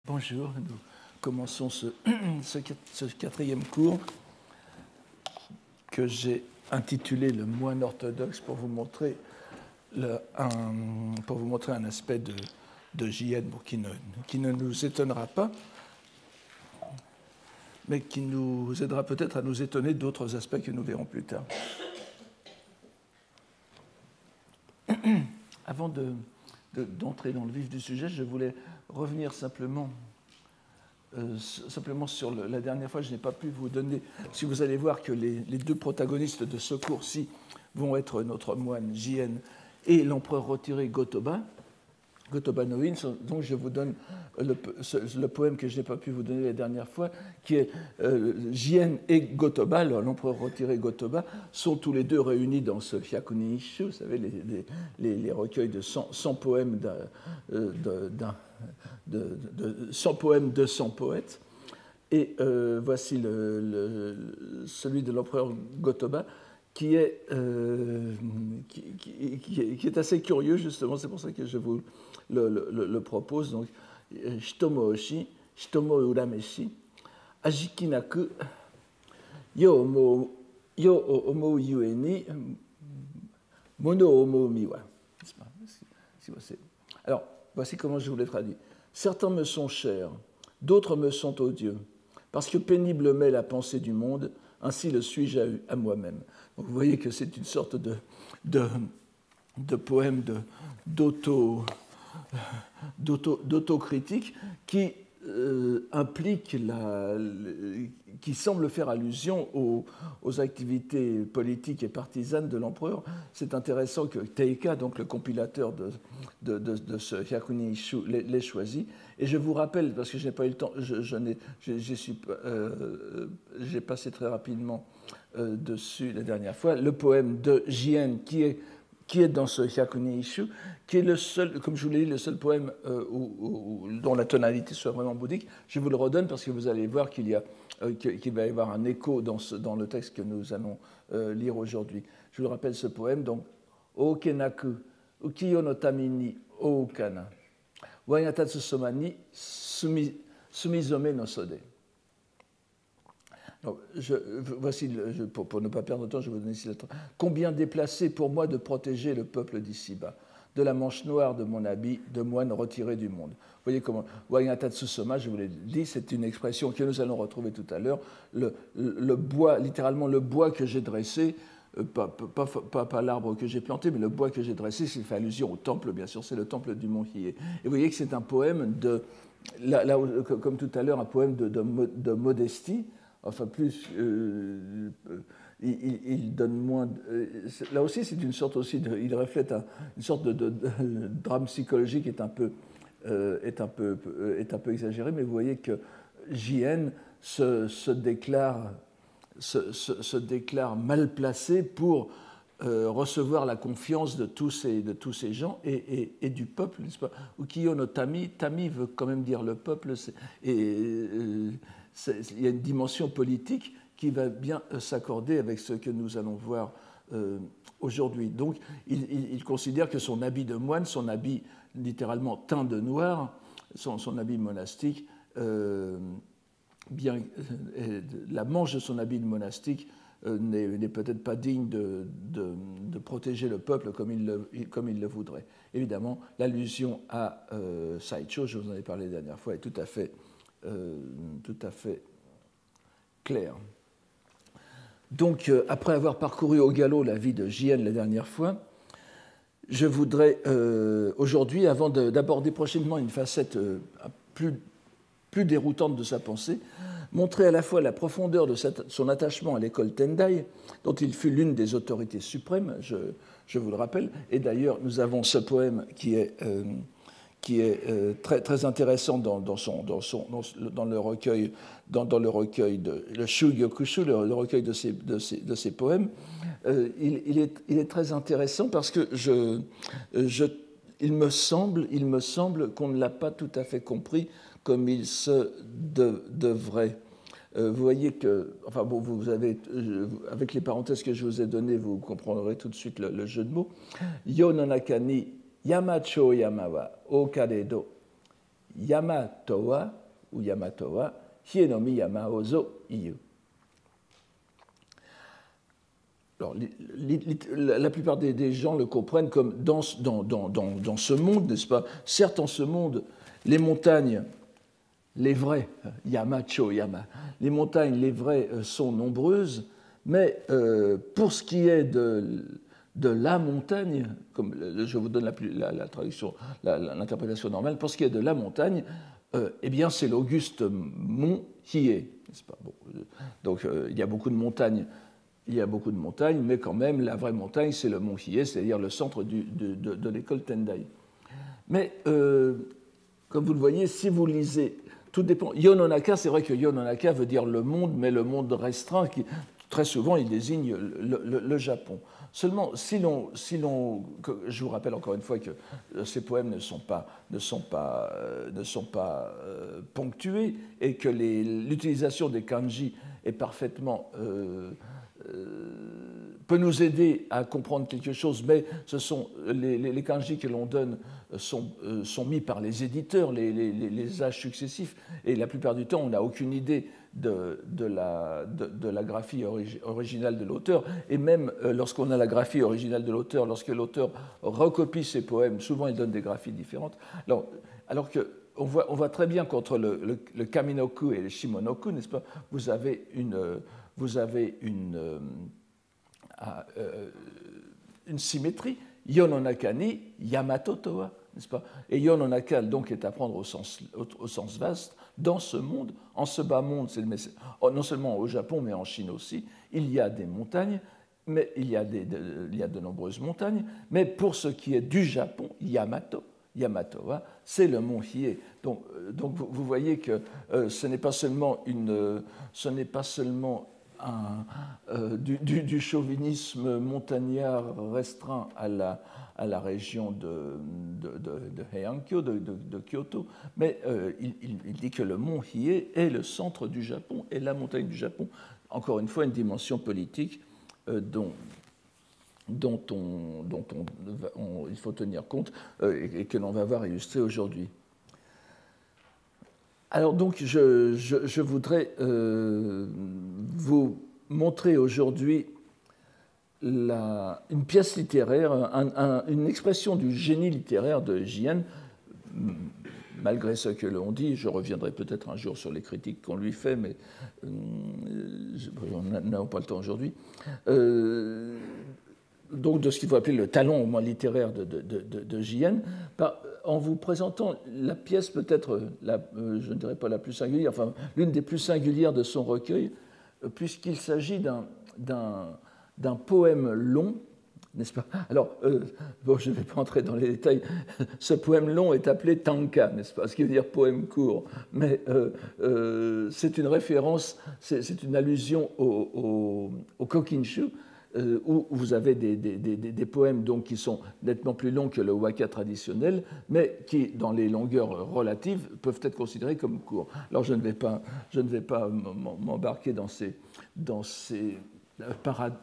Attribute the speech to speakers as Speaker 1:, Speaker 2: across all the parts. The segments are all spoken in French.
Speaker 1: Bonjour, nous commençons ce quatrième cours que j'ai intitulé « Le moine orthodoxe » pour vous montrer un aspect de JN qui ne nous étonnera pas, mais qui nous aidera peut-être à nous étonner d'autres aspects que nous verrons plus tard. Avant d'entrer dans le vif du sujet, je voulais revenir simplement sur la dernière fois. Je n'ai pas pu vous donner, si vous allez voir que les deux protagonistes de ce cours-ci vont être notre moine JN et l'empereur retiré Go-Toba no In, dont je vous donne le poème que je n'ai pas pu vous donner la dernière fois, qui est JN et Go-Toba, l'empereur retiré Go-Toba, sont tous les deux réunis dans ce Hyakunin Isshu, vous savez, les recueils de 100 poèmes de 100 poèmes de 100 poètes. Et voici celui de l'empereur Go-Toba, qui est assez curieux, justement, c'est pour ça que je vous le propose. Donc, Shitomo Oshi, Shitomo Urameshi, Ajikinaku, Yo Omou Yueni, Mono Omou Miwa. Alors, voici comment je vous l'ai traduit. Certains me sont chers, d'autres me sont odieux, parce que pénible m'est la pensée du monde, ainsi le suis-je à moi-même. Donc vous voyez que c'est une sorte de poème d'autocritique qui implique qui semble faire allusion aux activités politiques et partisanes de l'empereur. C'est intéressant que Teika, donc le compilateur de ce Hyakunin Isshu, l'ait choisi. Et je vous rappelle, parce que je n'ai pas eu le temps, j'ai passé très rapidement dessus la dernière fois, le poème de Jien qui est dans ce Hyakunin Isshu, qui est le seul, comme je vous l'ai dit, le seul poème dont la tonalité soit vraiment bouddhique. Je vous le redonne parce que vous allez voir qu'il va y avoir un écho dans le texte que nous allons lire aujourd'hui. Je vous rappelle ce poème, donc « Okenaku, ukiyo no tamini oukana, wayatatsu soma ni sumizome no sode ». Donc, voici, pour ne pas perdre de temps, je vais vous donner ici la traduction. Combien déplacé pour moi de protéger le peuple d'ici-bas, de la manche noire de mon habit, de moine retiré du monde. Vous voyez comment Wayatatsu Soma, je vous l'ai dit, c'est une expression que nous allons retrouver tout à l'heure. Le bois, littéralement le bois que j'ai dressé, pas l'arbre que j'ai planté, mais le bois que j'ai dressé, c'est fait allusion au temple, bien sûr, c'est le temple du mont Hiei. Et vous voyez que c'est un poème comme tout à l'heure, un poème de modestie. Enfin, plus, il donne moins. Là aussi, c'est une sorte aussi il reflète une sorte de drame psychologique qui est un peu exagéré, mais vous voyez que JN se déclare mal placé pour recevoir la confiance de tous ces gens et du peuple, n'est-ce pas? Ukiyo no Tami, Tami veut quand même dire le peuple, il y a une dimension politique qui va bien s'accorder avec ce que nous allons voir aujourd'hui. Donc, il considère que son habit de moine, son habit littéralement teint de noir, son habit monastique, la manche de son habit de monastique n'est peut-être pas digne de protéger le peuple comme il le voudrait. Évidemment, l'allusion à Saicho, je vous en ai parlé la dernière fois, est tout à fait clair. Donc, après avoir parcouru au galop la vie de Jien la dernière fois, je voudrais aujourd'hui, avant d'aborder prochainement une facette plus déroutante de sa pensée, montrer à la fois la profondeur de son attachement à l'école Tendai, dont il fut l'une des autorités suprêmes, je vous le rappelle, et d'ailleurs nous avons ce poème qui est très, très intéressant dans le recueil de le Shugyokushu, le recueil de ses poèmes. Il est très intéressant parce que il me semble qu'on ne l'a pas tout à fait compris comme il se devrait. Vous voyez que, enfin bon, vous avez, avec les parenthèses que je vous ai données, vous comprendrez tout de suite le jeu de mots. Yo no naka ni Yamacho Yamawa Okaredo Yamatoa ou Yamatoa, Hienomi Yamaozo Iyu. Alors, la plupart des gens le comprennent comme dans ce monde, n'est-ce pas? Certes, en ce monde, les montagnes, les vraies, Yamacho, Yama, les montagnes, les vraies sont nombreuses, mais pour ce qui est de la montagne, comme je vous donne la traduction, l'interprétation normale, pour ce qui est de la montagne, eh bien c'est l'auguste mont Hiei, n'est-ce pas? Bon, donc il y a beaucoup de montagnes. Il y a beaucoup de montagnes, mais quand même, la vraie montagne, c'est le mont Hiei, c'est-à-dire le centre de l'école Tendai. Mais, comme vous le voyez, si vous lisez, tout dépend. Yononaka, c'est vrai que Yononaka veut dire le monde, mais le monde restreint, qui très souvent, il désigne le Japon. Seulement, si l'on, je vous rappelle encore une fois que ces poèmes ne sont pas ponctués et que l'utilisation des kanji est parfaitement peut nous aider à comprendre quelque chose, mais ce sont les kanji que l'on donne sont mis par les éditeurs, les âges successifs, et la plupart du temps, on n'a aucune idée de la graphie originale de l'auteur, et même lorsqu'on a la graphie originale de l'auteur, lorsque l'auteur recopie ses poèmes, souvent il donne des graphies différentes. Alors que on voit très bien qu'entre le Kaminoku et le Shimonoku, n'est-ce pas, vous avez une symétrie. Yononaka ni Yamato Toa, n'est-ce pas? Et Yononaka, donc, est à prendre au sens vaste. Dans ce monde, en ce bas monde, non seulement au Japon, mais en Chine aussi, il y a des montagnes, mais il y a de nombreuses montagnes, mais pour ce qui est du Japon, Yamatoa, c'est le mont Hiei. Donc vous voyez que ce n'est pas seulement du chauvinisme montagnard restreint à la région de Heiankyo, de Kyoto, mais il dit que le mont Hiei est le centre du Japon et la montagne du Japon. Encore une fois, une dimension politique dont il faut tenir compte et que l'on va voir illustré aujourd'hui. Alors donc, je voudrais vous montrer aujourd'hui une pièce littéraire, une expression du génie littéraire de Jien, malgré ce que l'on dit. Je reviendrai peut-être un jour sur les critiques qu'on lui fait, mais on n'a pas le temps aujourd'hui. Donc de ce qu'il faut appeler le talent au moins littéraire de Jien, en vous présentant la pièce peut-être, je ne dirais pas la plus singulière, enfin l'une des plus singulières de son recueil, puisqu'il s'agit d'un poème long, n'est-ce pas? Alors, je ne vais pas entrer dans les détails, ce poème long est appelé tanka, n'est-ce pas? Ce qui veut dire poème court, mais c'est une référence, c'est une allusion au Kokinshu, où vous avez des poèmes donc, qui sont nettement plus longs que le waka traditionnel, mais qui, dans les longueurs relatives, peuvent être considérés comme courts. Alors je ne vais pas m'embarquer dans ces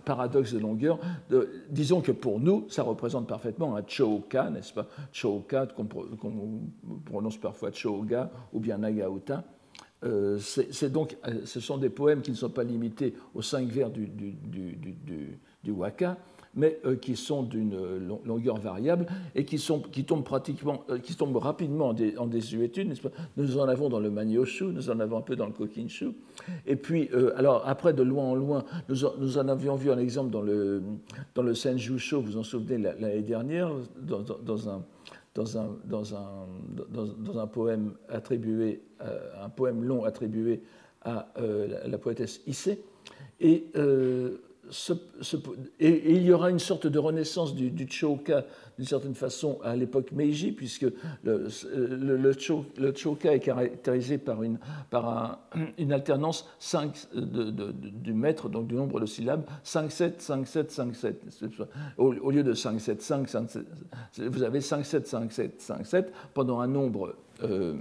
Speaker 1: paradoxes de longueur. Disons que pour nous, ça représente parfaitement un chouka, n'est-ce pas? Chouka, qu'on prononce parfois chouga ou bien nagauta. Ce sont des poèmes qui ne sont pas limités aux 5 vers du waka, mais qui sont d'une longueur variable et qui tombent rapidement en désuétude. Nous en avons dans le Manyoshu, nous en avons un peu dans le Kokinshu. Et puis, alors après, de loin en loin, nous en avions vu un exemple dans le Senjusho, vous en souvenez, l'année dernière, dans un poème attribué, un poème long attribué à la poétesse Issei. Et il y aura une sorte de renaissance du chouka, d'une certaine façon, à l'époque Meiji, puisque le chouka est caractérisé par une alternance 5 du mètre, donc du nombre de syllabes, 5-7, 5-7, 5-7. Au lieu de 5-7, 5, vous avez 5-7, 5-7, 5-7 pendant un nombre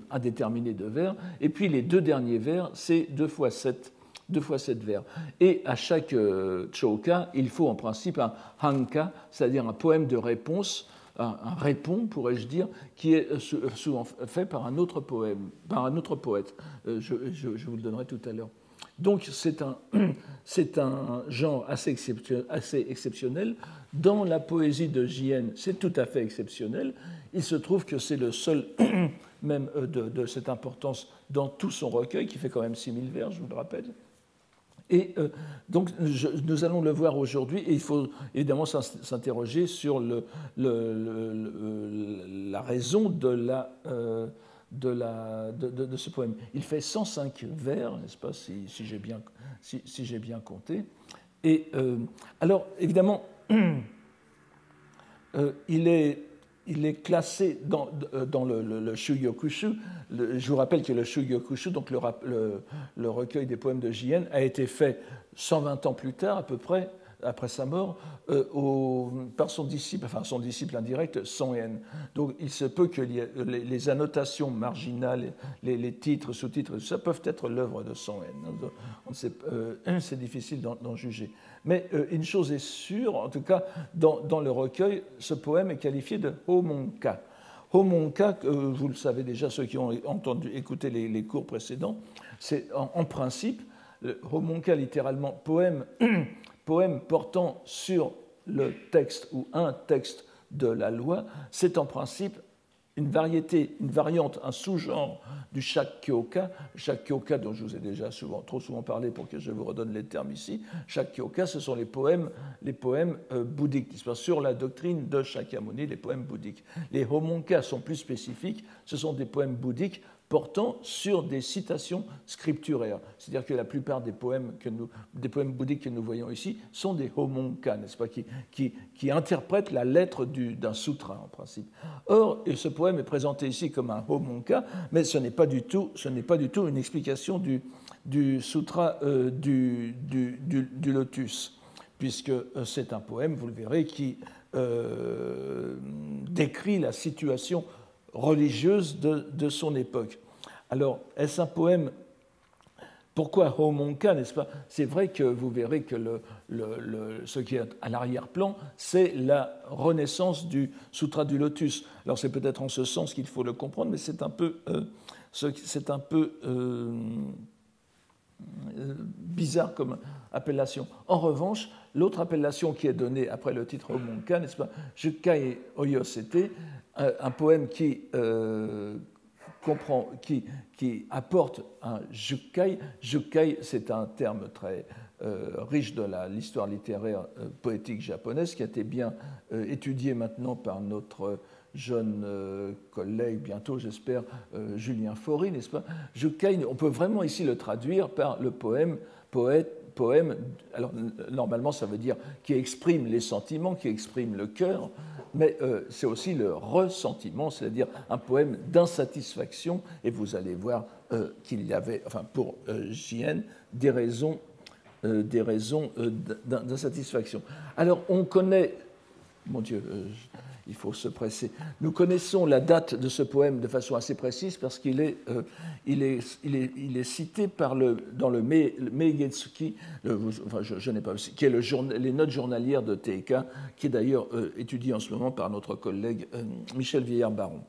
Speaker 1: indéterminé de vers, et puis les 2 derniers vers, c'est 2 fois 7 vers. Et à chaque chouka, il faut en principe un hanka, c'est-à-dire un poème de réponse un répond, pourrais-je dire, qui est souvent fait par un autre poème, par un autre poète. Je vous le donnerai tout à l'heure. Donc c'est un genre assez exceptionnel. Dans la poésie de J.N., c'est tout à fait exceptionnel. Il se trouve que c'est le seul même de cette importance dans tout son recueil, qui fait quand même 6000 vers, je vous le rappelle. Et donc, nous allons le voir aujourd'hui, et il faut évidemment s'interroger sur la raison de ce poème. Il fait 105 vers, n'est-ce pas, si j'ai bien compté. Et alors, évidemment, il est classé dans le Shugyokushu. Je vous rappelle que le Shugyokushu, donc le recueil des poèmes de J.N., a été fait 120 ans plus tard, à peu près, après sa mort, par son disciple indirect, Son-en. Donc il se peut que les annotations marginales, les titres, sous-titres, tout ça peuvent être l'œuvre de Son-en. C'est difficile d'en juger. Mais une chose est sûre, en tout cas, dans le recueil, ce poème est qualifié de homonka. Homonka, vous le savez déjà, ceux qui ont écouté les cours précédents, c'est en principe, le homonka, littéralement, poème portant sur le texte ou un texte de la loi, c'est en principe une variante, un sous-genre du Shakkyoka. Shakkyoka, dont je vous ai déjà trop souvent parlé pour que je vous redonne les termes ici. Shakkyoka, ce sont les poèmes bouddhiques, sur la doctrine de Shakyamuni, les poèmes bouddhiques. Les homonka sont plus spécifiques, ce sont des poèmes bouddhiques portant sur des citations scripturaires. C'est-à-dire que la plupart des poèmes bouddhiques que nous voyons ici sont des homonka, n'est-ce pas, qui interprètent la lettre d'un sutra, en principe. Or, ce poème est présenté ici comme un homonka, mais ce n'est pas du tout une explication du sutra du lotus, puisque c'est un poème, vous le verrez, qui décrit la situation religieuse de son époque. Alors, est-ce un poème? Pourquoi homonka, n'est-ce pas? C'est vrai que vous verrez que ce qui est à l'arrière-plan, c'est la renaissance du Sutra du Lotus. Alors, c'est peut-être en ce sens qu'il faut le comprendre, mais c'est un peu bizarre comme appellation. En revanche, l'autre appellation qui est donnée après le titre homonka, n'est-ce pas? Jukai Oyosete, un poème qui apporte un jukai. Jukai, c'est un terme très riche de l'histoire littéraire poétique japonaise qui a été bien étudié maintenant par notre jeune collègue, bientôt j'espère, Julien Faury, n'est-ce pas? Jukai, on peut vraiment ici le traduire par le poème, alors normalement ça veut dire qui exprime les sentiments, qui exprime le cœur, mais c'est aussi le ressentiment, c'est-à-dire un poème d'insatisfaction, et vous allez voir qu'il y avait, enfin pour J.N., des raisons d'insatisfaction. Alors on connaît, mon Dieu, il faut se presser, nous connaissons la date de ce poème de façon assez précise parce qu'il est cité dans le Meigetsuki, je n'ai pas aussi, qui est les notes journalières de Teika, qui est d'ailleurs étudié en ce moment par notre collègue Michel Vieillard-Baron.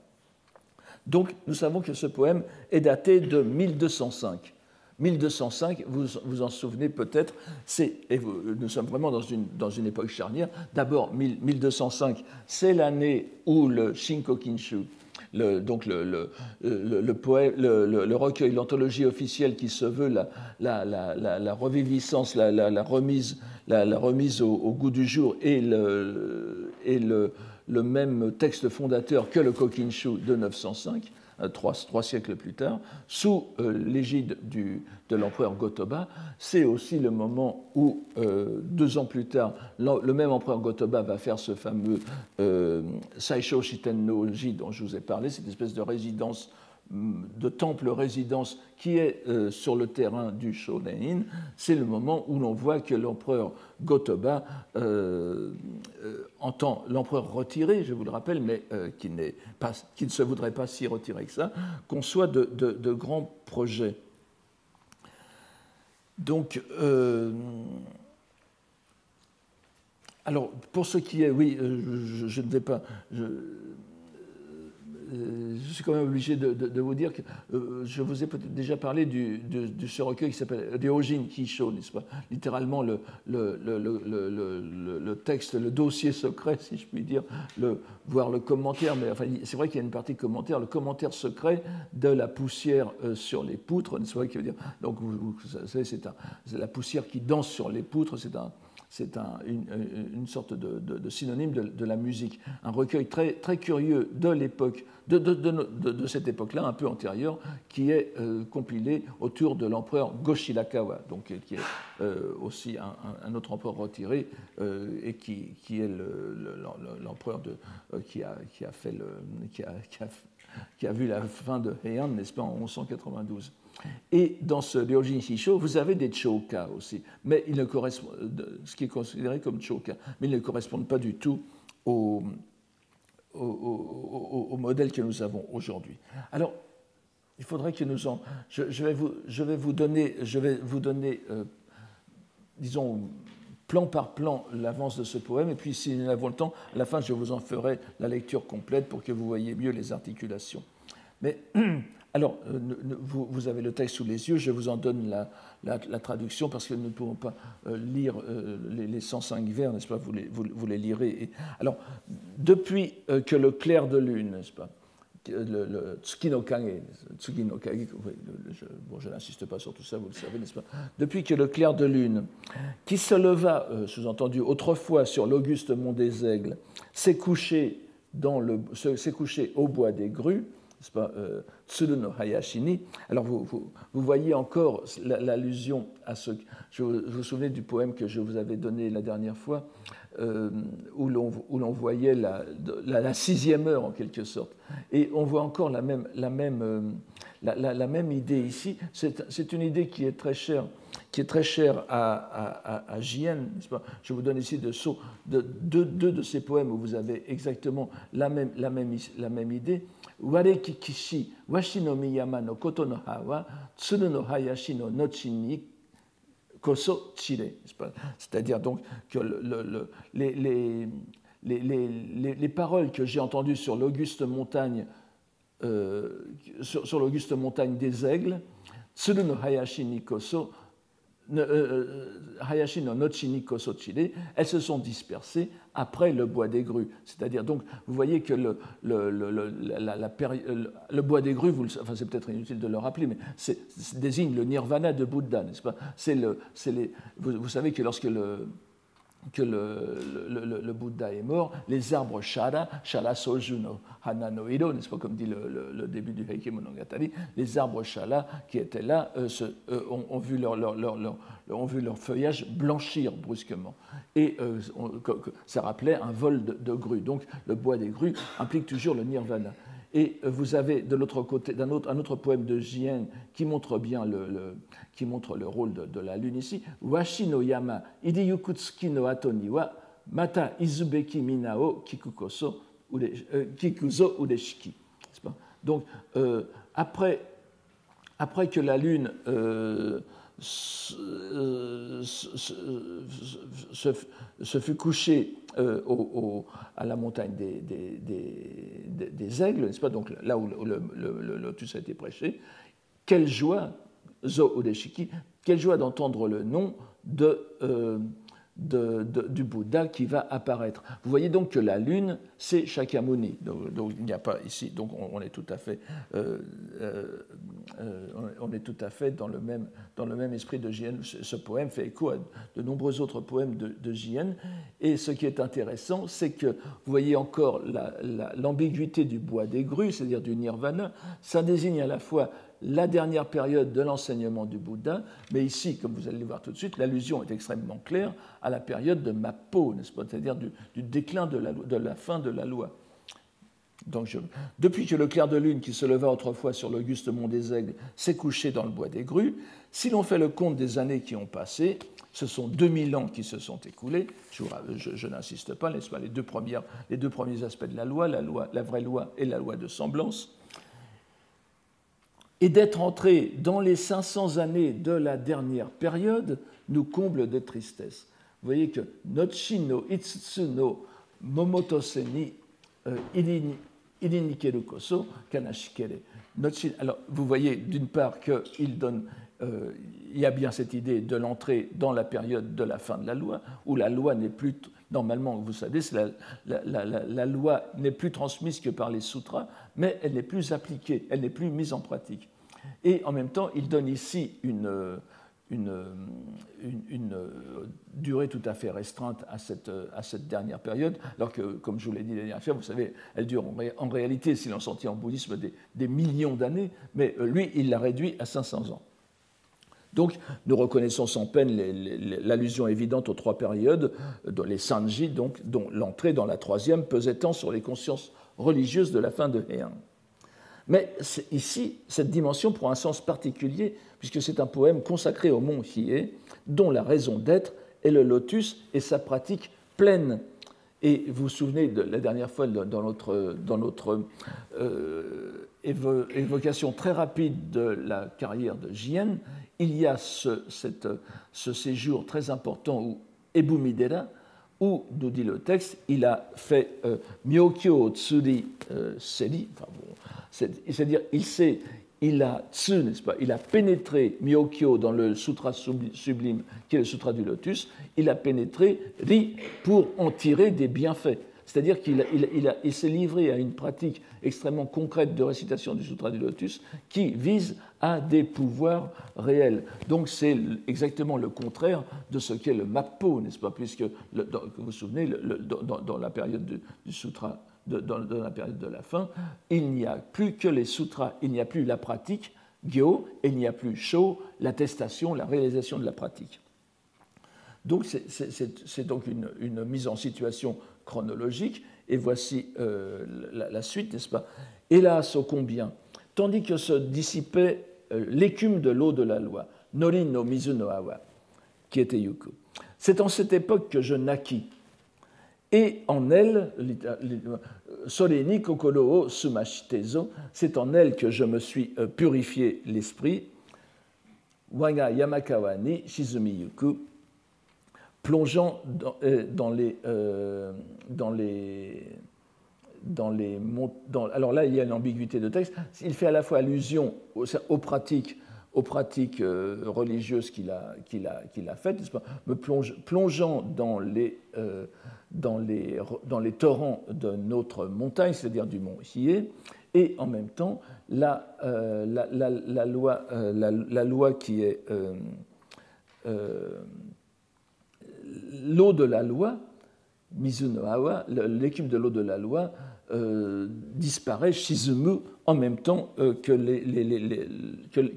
Speaker 1: Donc nous savons que ce poème est daté de 1205. 1205, vous vous en souvenez peut-être, nous sommes vraiment dans une époque charnière. D'abord, 1205, c'est l'année où le Shinkokinshu, donc le recueil, l'anthologie officielle qui se veut la reviviscence, la remise au goût du jour et le même texte fondateur que le Kokinshu de 905, trois siècles plus tard, sous l'égide de l'empereur Go-Toba. C'est aussi le moment où, 2 ans plus tard, le même empereur Go-Toba va faire ce fameux Saisho Shiten-no-ji dont je vous ai parlé, cette espèce de résidence, de temple-résidence qui est sur le terrain du Shonen. C'est le moment où l'on voit que l'empereur Go-Toba entend l'empereur retiré, je vous le rappelle, mais qui ne se voudrait pas si retiré que ça, conçoit de grands projets. Donc, Alors, pour ce qui est, oui, je ne vais pas. Je suis quand même obligé de vous dire que je vous ai peut-être déjà parlé de ce recueil qui s'appelle Ryojin Kisho, n'est-ce pas? Littéralement le texte, le dossier secret, si je puis dire, voire le commentaire, mais enfin, c'est vrai qu'il y a une partie commentaire, le commentaire secret de la poussière sur les poutres, n'est-ce pas? Qui veut dire, donc, vous savez, c'est la poussière qui danse sur les poutres, c'est une sorte de synonyme de la musique. Un recueil très, très curieux de l'époque, de cette époque-là, un peu antérieure, qui est compilé autour de l'empereur Go-Shirakawa, donc, qui est aussi un autre empereur retiré et qui est l'empereur qui a vu la fin de Heian, n'est-ce pas, en 1192. Et dans ce Ryojin Kisho, vous avez des choka aussi, mais ils ne correspondent, ce qui est considéré comme choka, mais ils ne correspondent pas du tout au modèle que nous avons aujourd'hui. Alors, il faudrait que nous en... Je vais vous donner, disons, plan par plan, l'avance de ce poème, et puis si nous avons le temps, à la fin, je vous en ferai la lecture complète pour que vous voyez mieux les articulations. Mais... Alors, vous avez le texte sous les yeux, je vous en donne la traduction parce que nous ne pouvons pas lire les 105 vers, n'est-ce pas, vous les lirez. Alors, depuis que le clair de lune, n'est-ce pas, le Tsuki no Kage, je n'insiste pas sur tout ça, vous le savez, n'est-ce pas, depuis que le clair de lune, qui se leva, sous-entendu, autrefois sur l'auguste mont des Aigles, s'est couché au bois des grues, n'est-ce pas, Tsuru no Hayashini. Alors vous voyez encore l'allusion à ce... Vous vous souvenez du poème que je vous avais donné la dernière fois, où l'on voyait la sixième heure en quelque sorte. Et on voit encore la même idée ici. C'est une idée qui est très chère à Jien, n'est-ce pas? Je vous donne ici deux de ces poèmes où vous avez exactement la même idée. Wareki kishi washi no miyama no koto no ha wa tsuru no hayashi no nochi ni koso chire. C'est-à-dire donc que les paroles que j'ai entendues sur l'auguste montagne, sur l'auguste montagne des Aigles, tsuru no hayashi ni koso Hayashi no Nochi ni Koso Chire, elles se sont dispersées après le bois des grues. C'est-à-dire, donc, vous voyez que le bois des grues, enfin, c'est peut-être inutile de le rappeler, mais désigne le nirvana de Bouddha, n'est-ce pas? Vous savez que lorsque le Bouddha est mort, les arbres Shara Soju no Hana no Iro, n'est-ce pas, comme dit le début du Heike Monogatari, les arbres Shara qui étaient là ont vu leur feuillage blanchir brusquement. Et ça rappelait un vol de grues. Donc le bois des grues implique toujours le nirvana. Et vous avez de l'autre côté un autre poème de Jien qui montre bien le rôle de la lune ici. Washi no yama iriyukutsuki no ato ni wa mata izubeki minao kikuzo ureshiki. Donc après que la lune se fut couchée à la montagne des Aigles, n'est-ce pas? Donc là où le lotus a été prêché, quelle joie, Zo Udeshiki, quelle joie d'entendre le nom du Bouddha qui va apparaître. Vous voyez donc que la lune, c'est Shakyamuni. Donc il n'y a pas ici. Donc on est tout à fait, dans le même esprit de Jien. Ce poème fait écho à de nombreux autres poèmes de Jien. Et ce qui est intéressant, c'est que vous voyez encore l'ambiguïté du bois des grues, c'est-à-dire du nirvana. Ça désigne à la fois la dernière période de l'enseignement du Bouddha, mais ici, comme vous allez le voir tout de suite, l'allusion est extrêmement claire à la période de Mappo, n'est-ce pas, c'est-à-dire du déclin de la fin de la loi. Donc, depuis que le clair de lune qui se leva autrefois sur l'auguste mont des Aigles s'est couché dans le bois des grues, si l'on fait le compte des années qui ont passé, ce sont 2000 ans qui se sont écoulés, je n'insiste pas, n'est-ce pas, les deux premiers aspects de la vraie loi et la loi de semblance, et d'être entré dans les 500 années de la dernière période nous comble de tristesse. Vous voyez que Nochi no Itsutsu no Momotose ni Ininikeru koso Kanashikere. Alors, vous voyez d'une part qu'il donne, il y a bien cette idée de l'entrée dans la période de la fin de la loi, où la loi n'est plus, normalement, vous savez, la loi n'est plus transmise que par les sutras, mais elle n'est plus appliquée, elle n'est plus mise en pratique. Et en même temps, il donne ici une durée tout à fait restreinte à cette dernière période, alors que, comme je vous l'ai dit la dernière fois, vous savez, elle dure en réalité, si l'on s'en tient en bouddhisme, des millions d'années, mais lui, il l'a réduit à 500 ans. Donc, nous reconnaissons sans peine l'allusion évidente aux trois périodes, les Sanji, donc, dont l'entrée dans la troisième pesait tant sur les consciences religieuses de la fin de Heian. Mais ici, cette dimension prend un sens particulier, puisque c'est un poème consacré au mont Hiei, dont la raison d'être est le lotus et sa pratique pleine. Et vous vous souvenez de la dernière fois, dans notre évocation très rapide de la carrière de Jien, il y a ce séjour très important où Ebumidera, où, nous dit le texte, il a fait Myokyo Tsuri Seri, enfin bon, c'est-à-dire il a tsu, n'est-ce pas, il a pénétré Myokyo dans le sutra sublime qui est le sutra du lotus, il a pénétré Ri pour en tirer des bienfaits. C'est-à-dire qu'il s'est livré à une pratique extrêmement concrète de récitation du Sutra du Lotus qui vise à des pouvoirs réels. Donc c'est exactement le contraire de ce qu'est le Mappo, n'est-ce pas, puisque, vous vous souvenez, dans la période du Sutra, dans la période de la fin, il n'y a plus que les sutras, il n'y a plus la pratique, Gyo, et il n'y a plus Sho, l'attestation, la réalisation de la pratique. Donc c'est donc une mise en situation chronologique, et voici la suite, n'est-ce pas? Hélas, ô combien, tandis que se dissipait l'écume de l'eau de la loi, Nori no Mizu no Awa, qui était Yuku. C'est en cette époque que je naquis, et en elle, Soreni kokoro o sumashitezo, c'est en elle que je me suis purifié l'esprit, Waga Yamakawa ni Shizumi Yuku, plongeant alors là, il y a une ambiguïté de texte. Il fait à la fois allusion aux pratiques religieuses qu'il a faites, me plongeant dans les torrents de notre montagne, c'est-à-dire du mont Hiei, et en même temps la loi qui est l'eau de la loi, Mizuno Awa, l'écume de l'eau de la loi, disparaît, Shizumu, en même temps que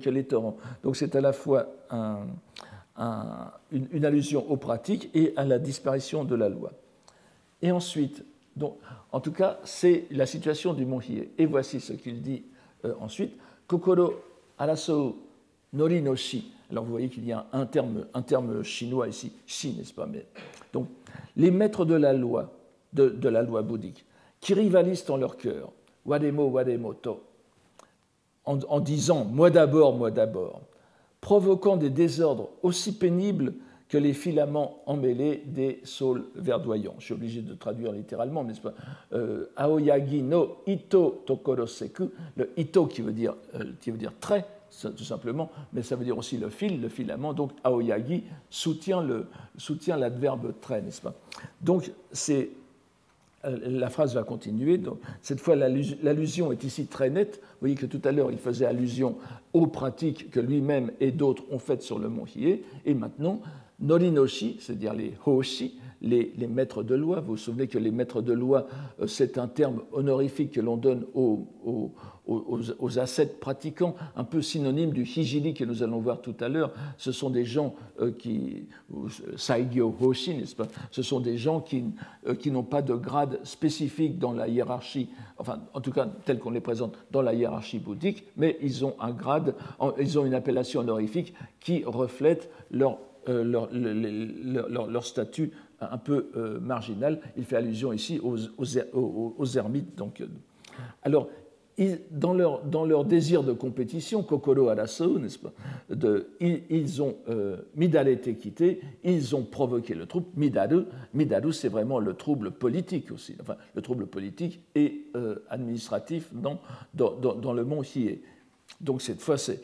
Speaker 1: les torrents. Donc c'est à la fois une allusion aux pratiques et à la disparition de la loi. Et ensuite, donc, en tout cas, c'est la situation du mont Hiei. Et voici ce qu'il dit ensuite. Kokoro araso nori no shi. Alors vous voyez qu'il y a un terme chinois ici, shi, n'est-ce pas? Mais, donc, les maîtres de la loi bouddhique, qui rivalisent en leur cœur, wademo, wademoto, en disant moi d'abord, provoquant des désordres aussi pénibles que les filaments emmêlés des saules verdoyants. Je suis obligé de traduire littéralement, n'est-ce pas? Aoyagi no ito tokoroseku, le ito qui veut dire trait, tout simplement, mais ça veut dire aussi le filament. Donc aoyagi soutient l'adverbe trait, n'est-ce pas? Donc la phrase va continuer. Donc, cette fois, l'allusion est ici très nette. Vous voyez que tout à l'heure, il faisait allusion aux pratiques que lui-même et d'autres ont faites sur le mont Hiei. Et maintenant, Norinoshi, c'est-à-dire les Hoshi, les maîtres de loi. Vous vous souvenez que les maîtres de loi, c'est un terme honorifique que l'on donne aux ascètes pratiquants, un peu synonyme du hijiri que nous allons voir tout à l'heure. Ce sont des gens Saigyo Hoshi, n'est-ce pas? Ce sont des gens qui n'ont pas de grade spécifique dans la hiérarchie, enfin, en tout cas, tel qu'on les présente dans la hiérarchie bouddhique, mais ils ont un grade, ils ont une appellation honorifique qui reflète leur statut un peu marginal. Il fait allusion ici aux ermites. Donc, alors, dans leur désir de compétition, kokoro arasu, n'est-ce pas, ils ont midare quitté, ils ont provoqué le trouble. Midaru, c'est vraiment le trouble politique aussi, enfin le trouble politique et administratif dans le mont Hiei. Donc cette fois, c'est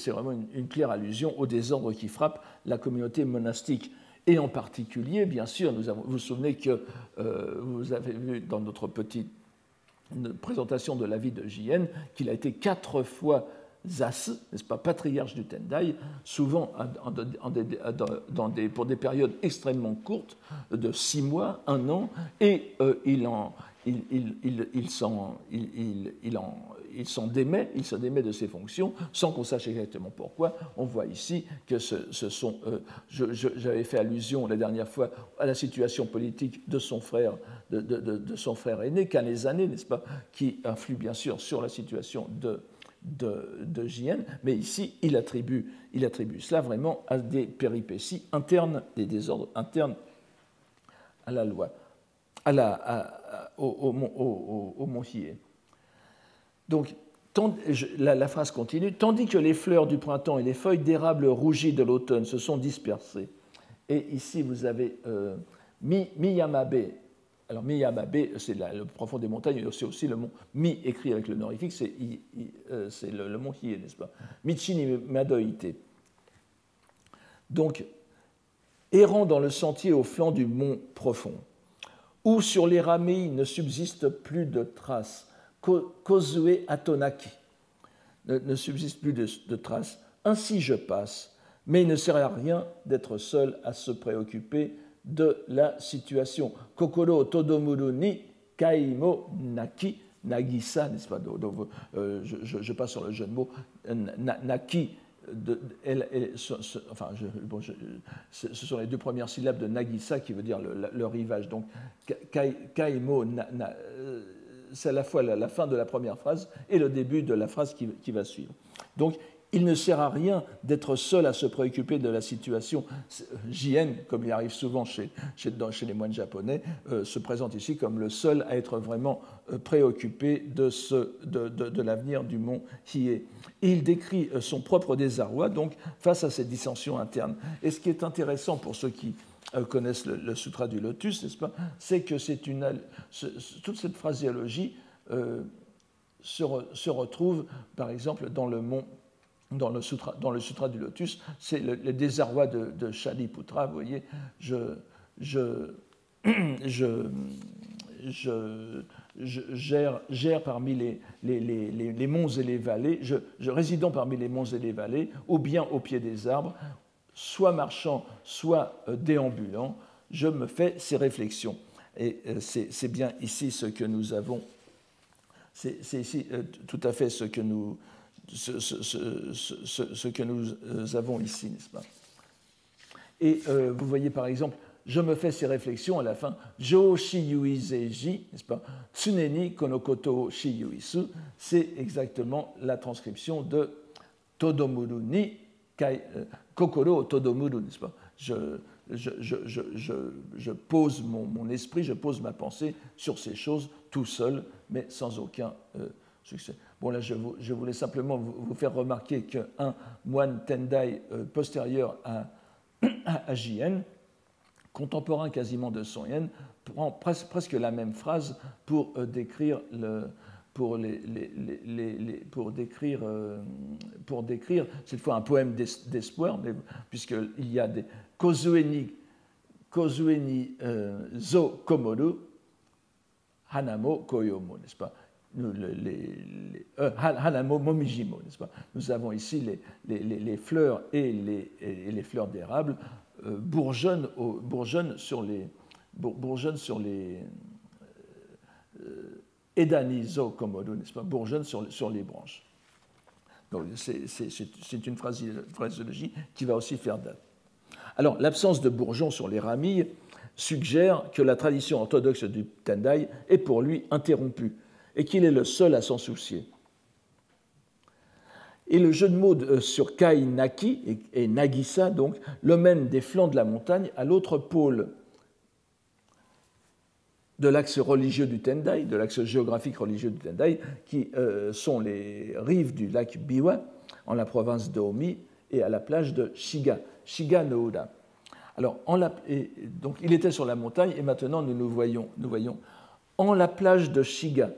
Speaker 1: vraiment une claire allusion au désordre qui frappe la communauté monastique. Et en particulier, bien sûr, vous vous souvenez que vous avez vu dans notre petite présentation de la vie de Jien qu'il a été 4 fois zasu, n'est-ce pas, patriarche du Tendai, souvent pour des périodes extrêmement courtes, de 6 mois, 1 an, et il s'en démet de ses fonctions sans qu'on sache exactement pourquoi. On voit ici que ce sont. J'avais fait allusion la dernière fois à la situation politique de son frère, de son frère aîné, Kanezane, n'est-ce pas, qui influe bien sûr sur la situation de Jien, mais ici il attribue cela vraiment à des péripéties internes, des désordres internes à la loi, au mont Hiei. Donc, la phrase continue. Tandis que les fleurs du printemps et les feuilles d'érable rougies de l'automne se sont dispersées. Et ici, vous avez Miyamabe. Alors, Miyamabe, c'est le profond des montagnes, c'est aussi le mont Mi écrit avec le honorifique, c'est le mont Hiei, n'est-ce pas? Michi ni Madoite. Donc, errant dans le sentier au flanc du mont profond, où sur les ramilles ne subsiste plus de traces, Kozue Atonaki, ne subsiste plus de traces. Ainsi je passe, mais il ne sert à rien d'être seul à se préoccuper de la situation. Kokoro todomuru ni kaimo naki nagisa, n'est-ce pas? Je passe sur le jeu de mots. Naki, ce sont les 2 premières syllabes de nagisa qui veut dire le rivage. Donc kaimo c'est à la fois la fin de la première phrase et le début de la phrase qui va suivre. Donc, il ne sert à rien d'être seul à se préoccuper de la situation. Jien, comme il arrive souvent chez les moines japonais, se présente ici comme le seul à être vraiment préoccupé de l'avenir du mont Hiei. Et il décrit son propre désarroi donc, face à ces dissensions internes. Et ce qui est intéressant pour ceux qui connaissent le Sutra du Lotus, n'est-ce pas, c'est que toute cette phraséologie se retrouve, par exemple, dans le Sutra du Lotus, c'est le désarroi de Shaliputra, vous voyez, je gère parmi les monts et les vallées, je résidant parmi les monts et les vallées, ou bien au pied des arbres, soit marchant, soit déambulant, je me fais ces réflexions. Et c'est bien ici ce que nous avons, c'est ici tout à fait ce que nous avons ici, n'est-ce pas? Et vous voyez par exemple, je me fais ces réflexions à la fin, Jo shiyuizeji, n'est-ce pas? Tsuneni konokoto shiyuisu, c'est exactement la transcription de Todomuru ni Kokoro Todomuru, n'est-ce pas? Je pose mon esprit, je pose ma pensée sur ces choses tout seul, mais sans aucun succès. Bon, là, je voulais simplement vous faire remarquer qu'un moine Tendai postérieur à Jien, contemporain quasiment de Son Yen, prend presque la même phrase pour décrire cette fois un poème d'espoir, puisqu'il y a des Kozueni zo komoru hanamo koyomo, n'est-ce pas? Hanamo momijimo, n'est-ce pas? Nous avons ici les fleurs et les fleurs d'érable bourgeonnent sur les edanizo komoru, n'est-ce pas? Bourgeonnent sur les branches. Donc c'est une phraséologie qui va aussi faire date. Alors, l'absence de bourgeons sur les ramilles suggère que la tradition orthodoxe du Tendai est pour lui interrompue et qu'il est le seul à s'en soucier. Et le jeu de mots sur Kai Naki et Nagisa, donc, le mène des flancs de la montagne à l'autre pôle. de l'axe religieux du Tendai, de l'axe géographique religieux du Tendai, qui sont les rives du lac Biwa, en la province d'Omi, et à la plage de Shiga, Shiga no Ura. Alors, donc, il était sur la montagne, et maintenant nous voyons en la plage de Shiga,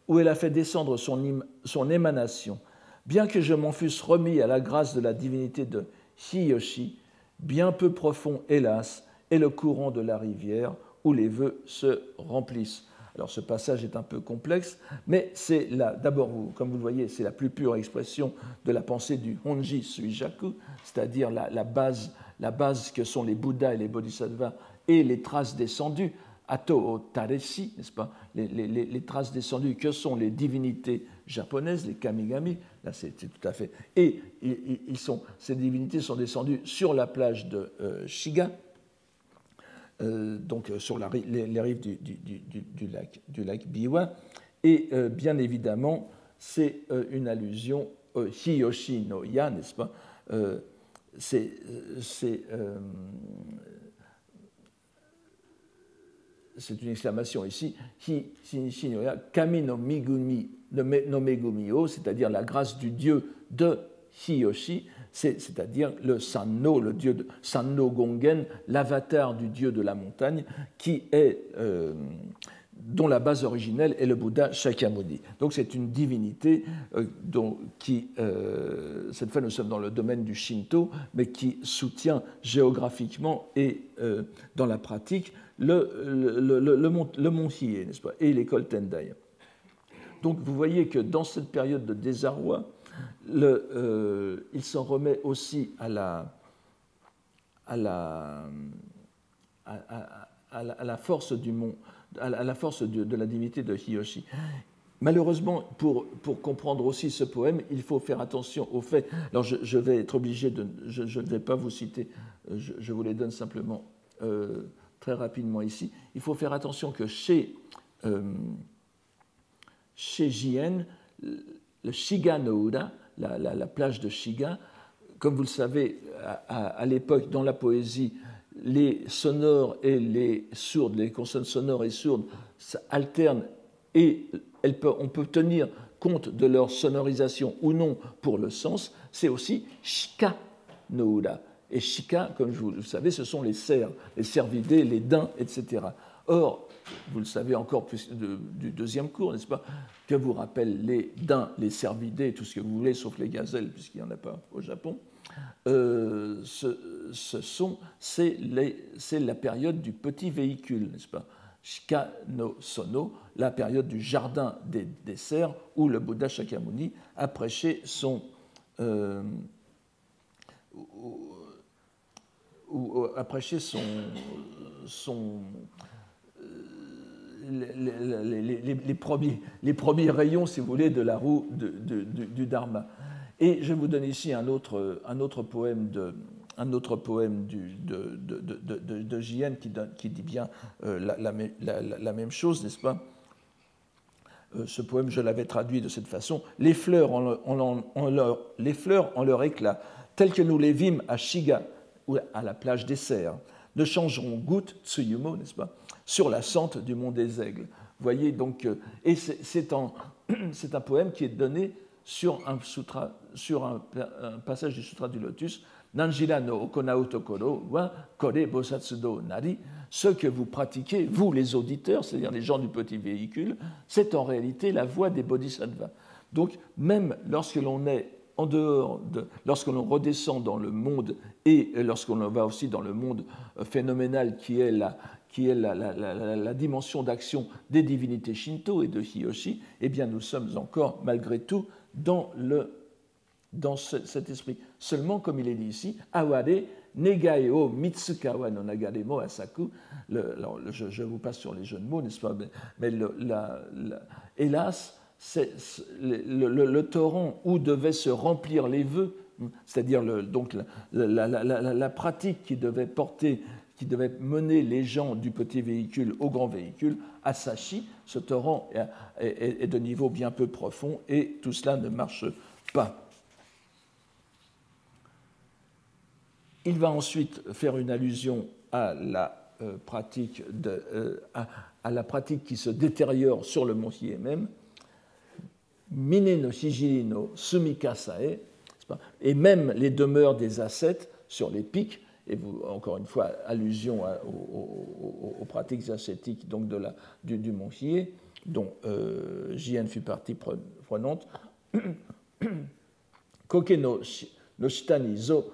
Speaker 1: où elle a fait descendre son émanation. Bien que je m'en fusse remis à la grâce de la divinité de Hiyoshi, bien peu profond, hélas, est le courant de la rivière où les vœux se remplissent. Alors ce passage est un peu complexe, mais c'est d'abord, comme vous le voyez, c'est la plus pure expression de la pensée du Honji Suijaku, c'est-à-dire la base que sont les Bouddhas et les Bodhisattvas et les traces descendues, Ato o Tareshi, n'est-ce pas, les traces descendues que sont les divinités japonaises, les kamigami, là c'est tout à fait. Et ces divinités sont descendues sur la plage de Shiga, donc sur les rives du lac Biwa, et bien évidemment, c'est une allusion Hiyoshi no Ya, n'est-ce pas, c'est une exclamation ici, Hiyoshi no Ya, Kami no Migumi no Megumi o, c'est-à-dire la grâce du dieu de Hiyoshi, c'est-à-dire le Sanno, le dieu de Sanno Gongen, l'avatar du dieu de la montagne, dont la base originelle est le Bouddha Shakyamuni. Donc c'est une divinité cette fois nous sommes dans le domaine du Shinto, mais qui soutient géographiquement et dans la pratique le mont Hiei, n'est-ce pas, et l'école Tendai. Donc vous voyez que dans cette période de désarroi, il s'en remet aussi à la force du mont, à la force de la divinité de Hiyoshi. Malheureusement, pour comprendre aussi ce poème, il faut faire attention au fait. Alors, je vais être obligé je ne vais pas vous citer, je vous les donne simplement très rapidement ici. Il faut faire attention que chez Jien, le Shiga no Ura, la plage de Shiga, comme vous le savez, à l'époque, dans la poésie, les sonores et les sourdes, les consonnes sonores et sourdes alternent et on peut tenir compte de leur sonorisation ou non pour le sens. C'est aussi Shika no Ura. Et Shika, comme vous le savez, ce sont les cerfs, les cervidés, les daims, etc. Or, vous le savez encore plus du deuxième cours, n'est-ce pas, que vous rappellent les daims, les cervidés, tout ce que vous voulez, sauf les gazelles, puisqu'il n'y en a pas au Japon. C'est la période du petit véhicule, n'est-ce pas, Shika no Sono, la période du jardin des cerfs, où le Bouddha Shakyamuni a prêché les premiers rayons, si vous voulez, de la roue du Dharma. Et je vous donne ici un autre poème de Jien qui dit bien la même chose, n'est-ce pas? Ce poème, je l'avais traduit de cette façon. Les fleurs en leur éclat, telles que nous les vîmes à Shiga, ou à la plage des cerfs, ne changeront goutte, Tsuyumo, n'est-ce pas, sur la sente du mont des Aigles. Vous voyez, donc, et c'est un poème qui est donné sur un passage du Sutra du Lotus, Nanjira no Okonao Tokoro wa Kore Bosatsudo Nari, ce que vous pratiquez, vous les auditeurs, c'est-à-dire les gens du petit véhicule, c'est en réalité la voie des bodhisattvas. Donc, même lorsque l'on est en dehors lorsque l'on redescend dans le monde et lorsqu'on va aussi dans le monde phénoménal qui est la dimension d'action des divinités Shinto et de Hiyoshi, eh bien nous sommes encore, malgré tout, dans cet esprit. Seulement, comme il est dit ici, Aware Negae o Mitsukawa no Nagaremo Asaku, je vous passe sur les jeux de mots, n'est-ce pas, mais hélas, c'est le torrent où devaient se remplir les vœux, c'est-à-dire donc la pratique qui devait mener les gens du petit véhicule au grand véhicule, Asashi, ce torrent est de niveau bien peu profond et tout cela ne marche pas. Il va ensuite faire une allusion à la pratique à la pratique qui se détériore sur le mont Hiei même, Mine no Shijiri no Sumikasae, et même les demeures des ascètes sur les pics, et vous, encore une fois, allusion aux pratiques ascétiques donc du mont Hiei, dont Jien fut partie prenante. Koke no shita ni zo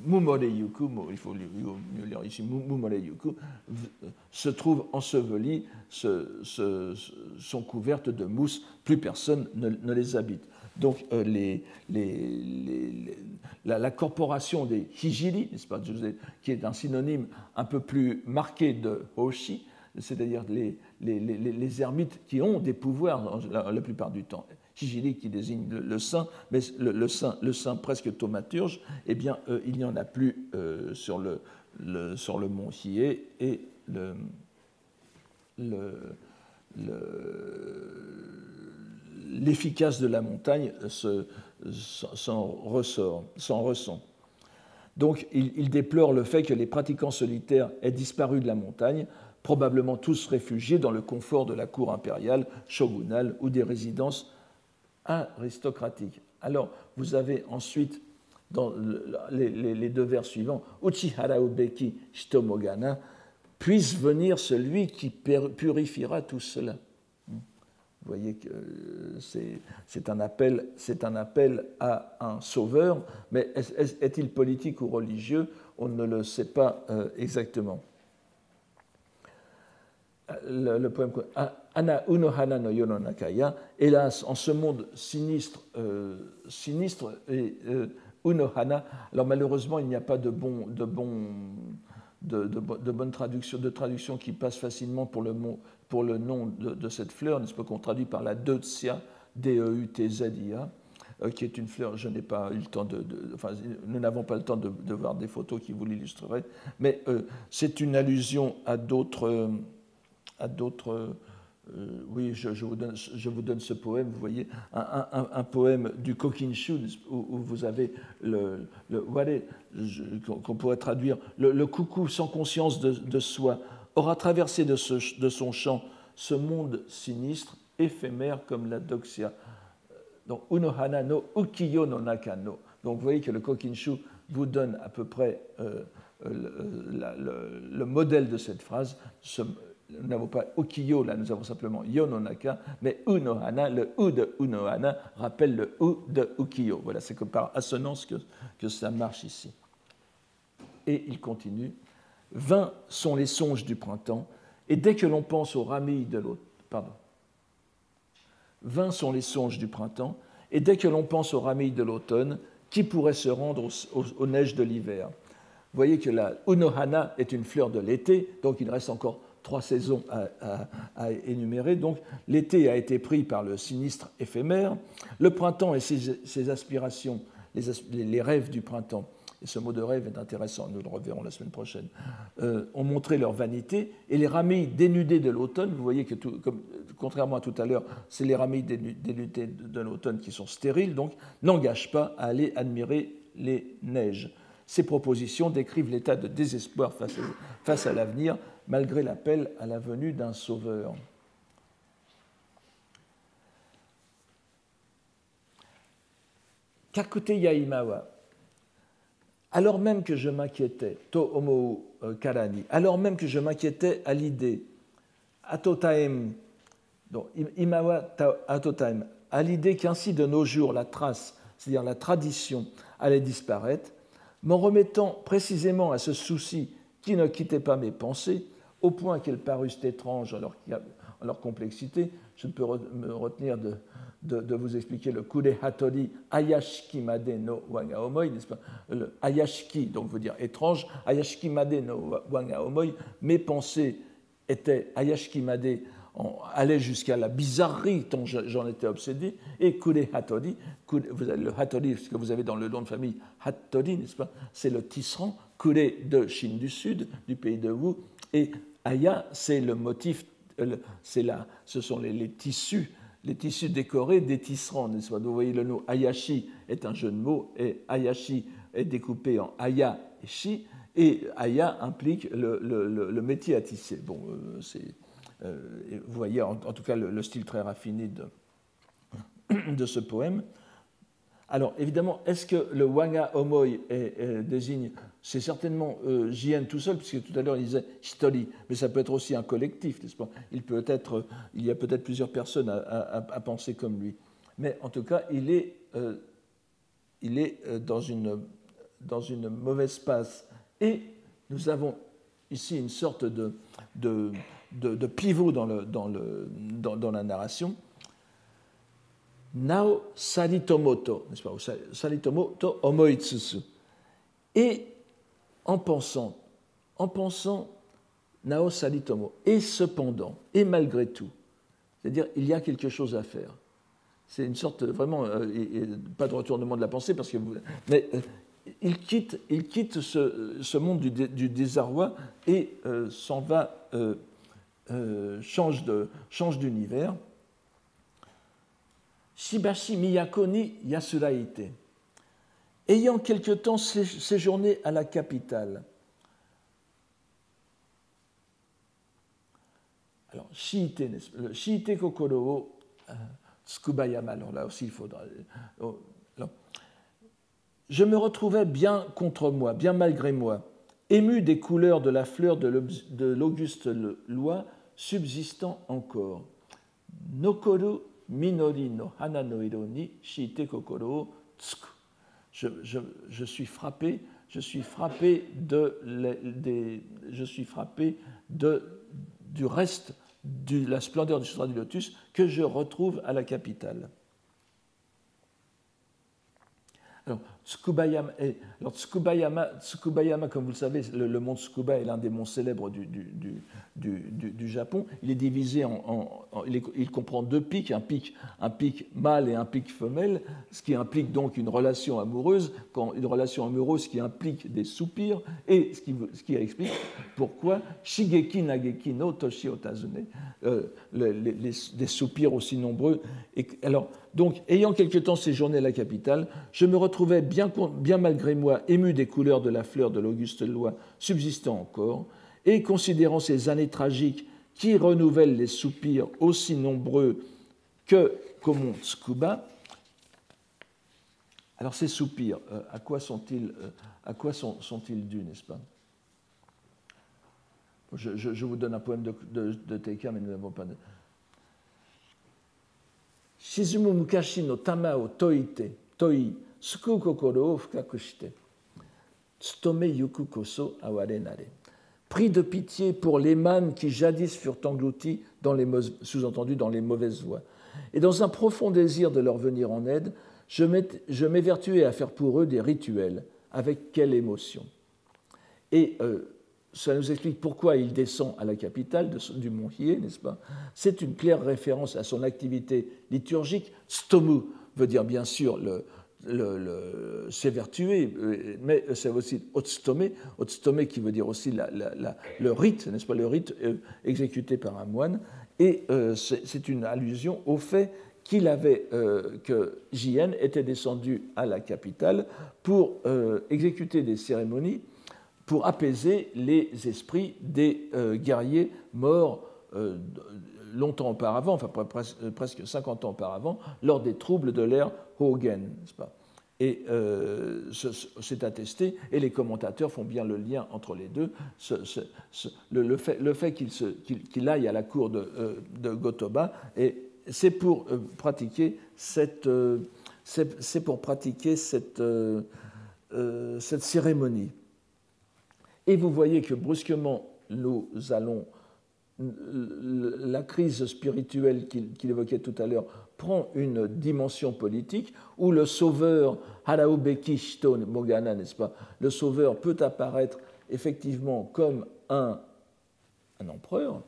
Speaker 1: mumore yuku, il faut mieux lire ici, mumore yuku, se trouvent ensevelis, sont couvertes de mousse, plus personne ne les habite. Donc la corporation des hijiri, n'est-ce pas, qui est un synonyme un peu plus marqué de hoshi, c'est-à-dire les ermites qui ont des pouvoirs la plupart du temps. Hijiri qui désigne le saint, mais le saint presque thaumaturge, eh bien, il n'y en a plus sur le mont Hiei, et l'efficace de la montagne s'en ressent. Donc, il déplore le fait que les pratiquants solitaires aient disparu de la montagne, probablement tous réfugiés dans le confort de la cour impériale, shogunale ou des résidences aristocratique. Alors, vous avez ensuite, dans les deux vers suivants, Uchihara Ubeki Shitomogana, puisse venir celui qui purifiera tout cela. Vous voyez que c'est un appel à un sauveur, mais est-il politique ou religieux? On ne le sait pas exactement. Le poème Ana unohana no yononakaya, hélas, en ce monde sinistre et unohana, alors malheureusement il n'y a pas de bonne traduction qui passe facilement pour le nom de cette fleur, n'est-ce pas, qu'on traduit par la deutzia, D-E-U-T-Z-I-A, qui est une fleur, je n'ai pas eu le temps nous n'avons pas le temps de voir des photos qui vous l'illustreraient, mais c'est une allusion à d'autres oui, je vous donne ce poème, vous voyez, un poème du Kokinshu, où vous avez qu'on pourrait traduire, le coucou sans conscience de soi aura traversé de son champ ce monde sinistre, éphémère comme la doxia. Donc, unohana no ukiyo no naka no. Donc, vous voyez que le Kokinshu vous donne à peu près le modèle de cette phrase. Nous n'avons pas ukiyo, là nous avons simplement yononaka, mais unohana, le u de unohana rappelle le u de ukiyo. Voilà, c'est que par assonance que ça marche ici. Et il continue. Vains sont les songes du printemps, et dès que l'on pense aux ramilles de l'automne, vains sont les songes du printemps, et dès que l'on pense aux ramilles de l'automne, qui pourrait se rendre aux neiges de l'hiver? Vous voyez que la unohana est une fleur de l'été, donc il reste encore 3 saisons à énumérer. Donc l'été a été pris par le sinistre éphémère, le printemps et ses aspirations, les rêves du printemps, et ce mot de rêve est intéressant, nous le reverrons la semaine prochaine, ont montré leur vanité, et les ramilles dénudées de l'automne, vous voyez que contrairement à tout à l'heure, c'est les ramilles dénudées de l'automne qui sont stériles, donc n'engagent pas à aller admirer les neiges. Ces propositions décrivent l'état de désespoir face à l'avenir, malgré l'appel à la venue d'un sauveur. Kakute yaimawa, alors même que je m'inquiétais, to omou karani, alors même que je m'inquiétais à l'idée, atotaem, donc imawa atotaem, à l'idée qu'ainsi de nos jours la trace, c'est-à-dire la tradition, allait disparaître, m'en remettant précisément à ce souci qui ne quittait pas mes pensées, au point qu'elles parussent étranges en leur complexité. Je ne peux me retenir de vous expliquer le kure hatori ayashiki made no wanga omoi, n'est-ce pas? Le ayashiki, donc veut dire étrange, ayashiki made no wanga omoi, mes pensées étaient ayashiki made, allaient jusqu'à la bizarrerie dont j'en étais obsédé, et kure hatori, vous avez le hatori, ce que vous avez dans le nom de famille Hattori, n'est-ce pas? C'est le tisserand, kure de Chine du Sud, du pays de Wu, et aya, c'est le motif, ce sont les tissus décorés des tisserands, n'est-ce pas? Donc, vous voyez, le nom Ayashi est un jeu de mots, et Ayashi est découpé en Aya et Shi, Et aya implique le métier à tisser. Bon, vous voyez en tout cas le style très raffiné de ce poème. Alors, évidemment, est-ce que le wanga omoi désigne, c'est certainement JN tout seul, puisque tout à l'heure il disait hitori, mais ça peut être aussi un collectif, n'est-ce pas? Il y a peut-être plusieurs personnes à penser comme lui. Mais en tout cas, il est dans une mauvaise passe. Et nous avons ici une sorte de pivot dans la narration. Nao saritomoto, n'est-ce pas? Saritomoto omoitsusu. Et en pensant, nao saritomo, et cependant, et malgré tout, c'est-à-dire il y a quelque chose à faire. C'est une sorte, vraiment, pas de retournement de la pensée, parce que mais il quitte ce monde du désarroi et s'en va, change d'univers. Shibashi miyako ni yasuraite. Ayant quelque temps séjourné à la capitale. Alors, shiite, le shiite kokoro o tsukubayama. Alors là aussi, il faudra. Je me retrouvais bien contre moi, bien malgré moi, ému des couleurs de la fleur de l'auguste loi subsistant encore. Nokoru minori no hana no iro ni shiite kokoro o tsuku. Je suis frappé du reste de la splendeur du Sutra du Lotus que je retrouve à la capitale. Alors, Tsukubayama, comme vous le savez, le mont Tsukuba est l'un des monts célèbres du Japon. Il est divisé il comprend deux pics, un pic mâle et un pic femelle, ce qui implique donc une relation amoureuse qui implique des soupirs, et ce qui explique pourquoi Shigeki Nageki no Toshi Otazune, des soupirs aussi nombreux. Et, alors, donc, ayant quelque temps séjourné à la capitale, je me retrouvais bien malgré moi ému des couleurs de la fleur de l'auguste loi subsistant encore, et considérant ces années tragiques qui renouvellent les soupirs aussi nombreux qu'au mont Tsukuba. Alors ces soupirs, à quoi sont-ils dus, n'est-ce pas? Je vous donne un poème de Teika, mais nous n'avons pas de... Shizumu mukashi no tama o toi, suku kokoro o fukaku shite, tsutome yuku koso aware nare. Pris de pitié pour les mânes qui jadis furent engloutis, sous-entendu dans les mauvaises voies, et dans un profond désir de leur venir en aide, je m'évertuais à faire pour eux des rituels. Avec quelle émotion! Et ça nous explique pourquoi il descend à la capitale du mont Hiei, n'est-ce pas? C'est une claire référence à son activité liturgique. Tsutomu veut dire bien sûr s'évertuer, mais c'est aussi otsutome qui veut dire aussi le rite, n'est-ce pas? Le rite exécuté par un moine. Et c'est une allusion au fait que Jien était descendu à la capitale pour exécuter des cérémonies pour apaiser les esprits des guerriers morts longtemps auparavant, enfin presque 50 ans auparavant, lors des troubles de l'ère Hogen, n'est-ce pas? Et c'est attesté, et les commentateurs font bien le lien entre les deux. Le fait qu'il aille à la cour de Gotoba, c'est pour pratiquer cette cérémonie. Et vous voyez que brusquement, la crise spirituelle qu'il évoquait tout à l'heure prend une dimension politique où le sauveur, Haraubeki Shito Mogana, n'est-ce pas? Le sauveur peut apparaître effectivement comme un empereur.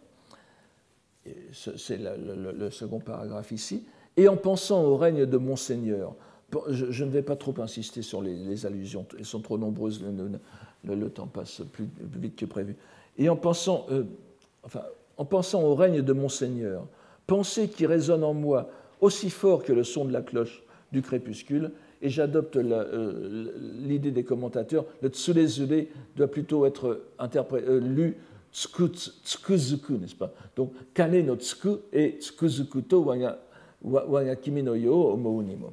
Speaker 1: C'est le second paragraphe ici. Et en pensant au règne de Monseigneur, je ne vais pas trop insister sur les allusions, elles sont trop nombreuses, le temps passe plus vite que prévu. Et en pensant au règne de Monseigneur, pensée qui résonne en moi aussi fort que le son de la cloche du crépuscule, et j'adopte l'idée des commentateurs, le tsurezure doit plutôt être lu tsukuzuku, n'est-ce pas? Donc, kane no tsuku et tsukuzuku to waga kimi no yo omou ni mo.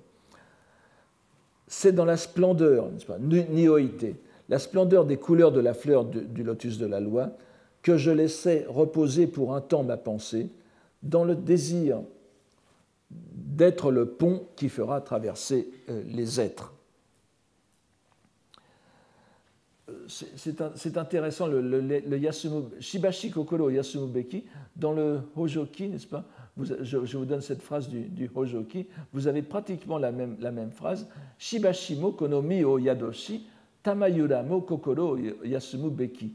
Speaker 1: C'est dans la splendeur, n'est-ce pas, nioïté, la splendeur des couleurs de la fleur du lotus de la loi, que je laissais reposer pour un temps ma pensée, dans le désir d'être le pont qui fera traverser les êtres. C'est intéressant, le Yasumu, Shibashi Kokoro Yasumubeki, dans le Hojoki, n'est-ce pas? Je vous donne cette phrase du Hojoki, vous avez pratiquement la même phrase, Shibashi mo konomi o yadoshi, tamayura mo kokoro Yasumubeki.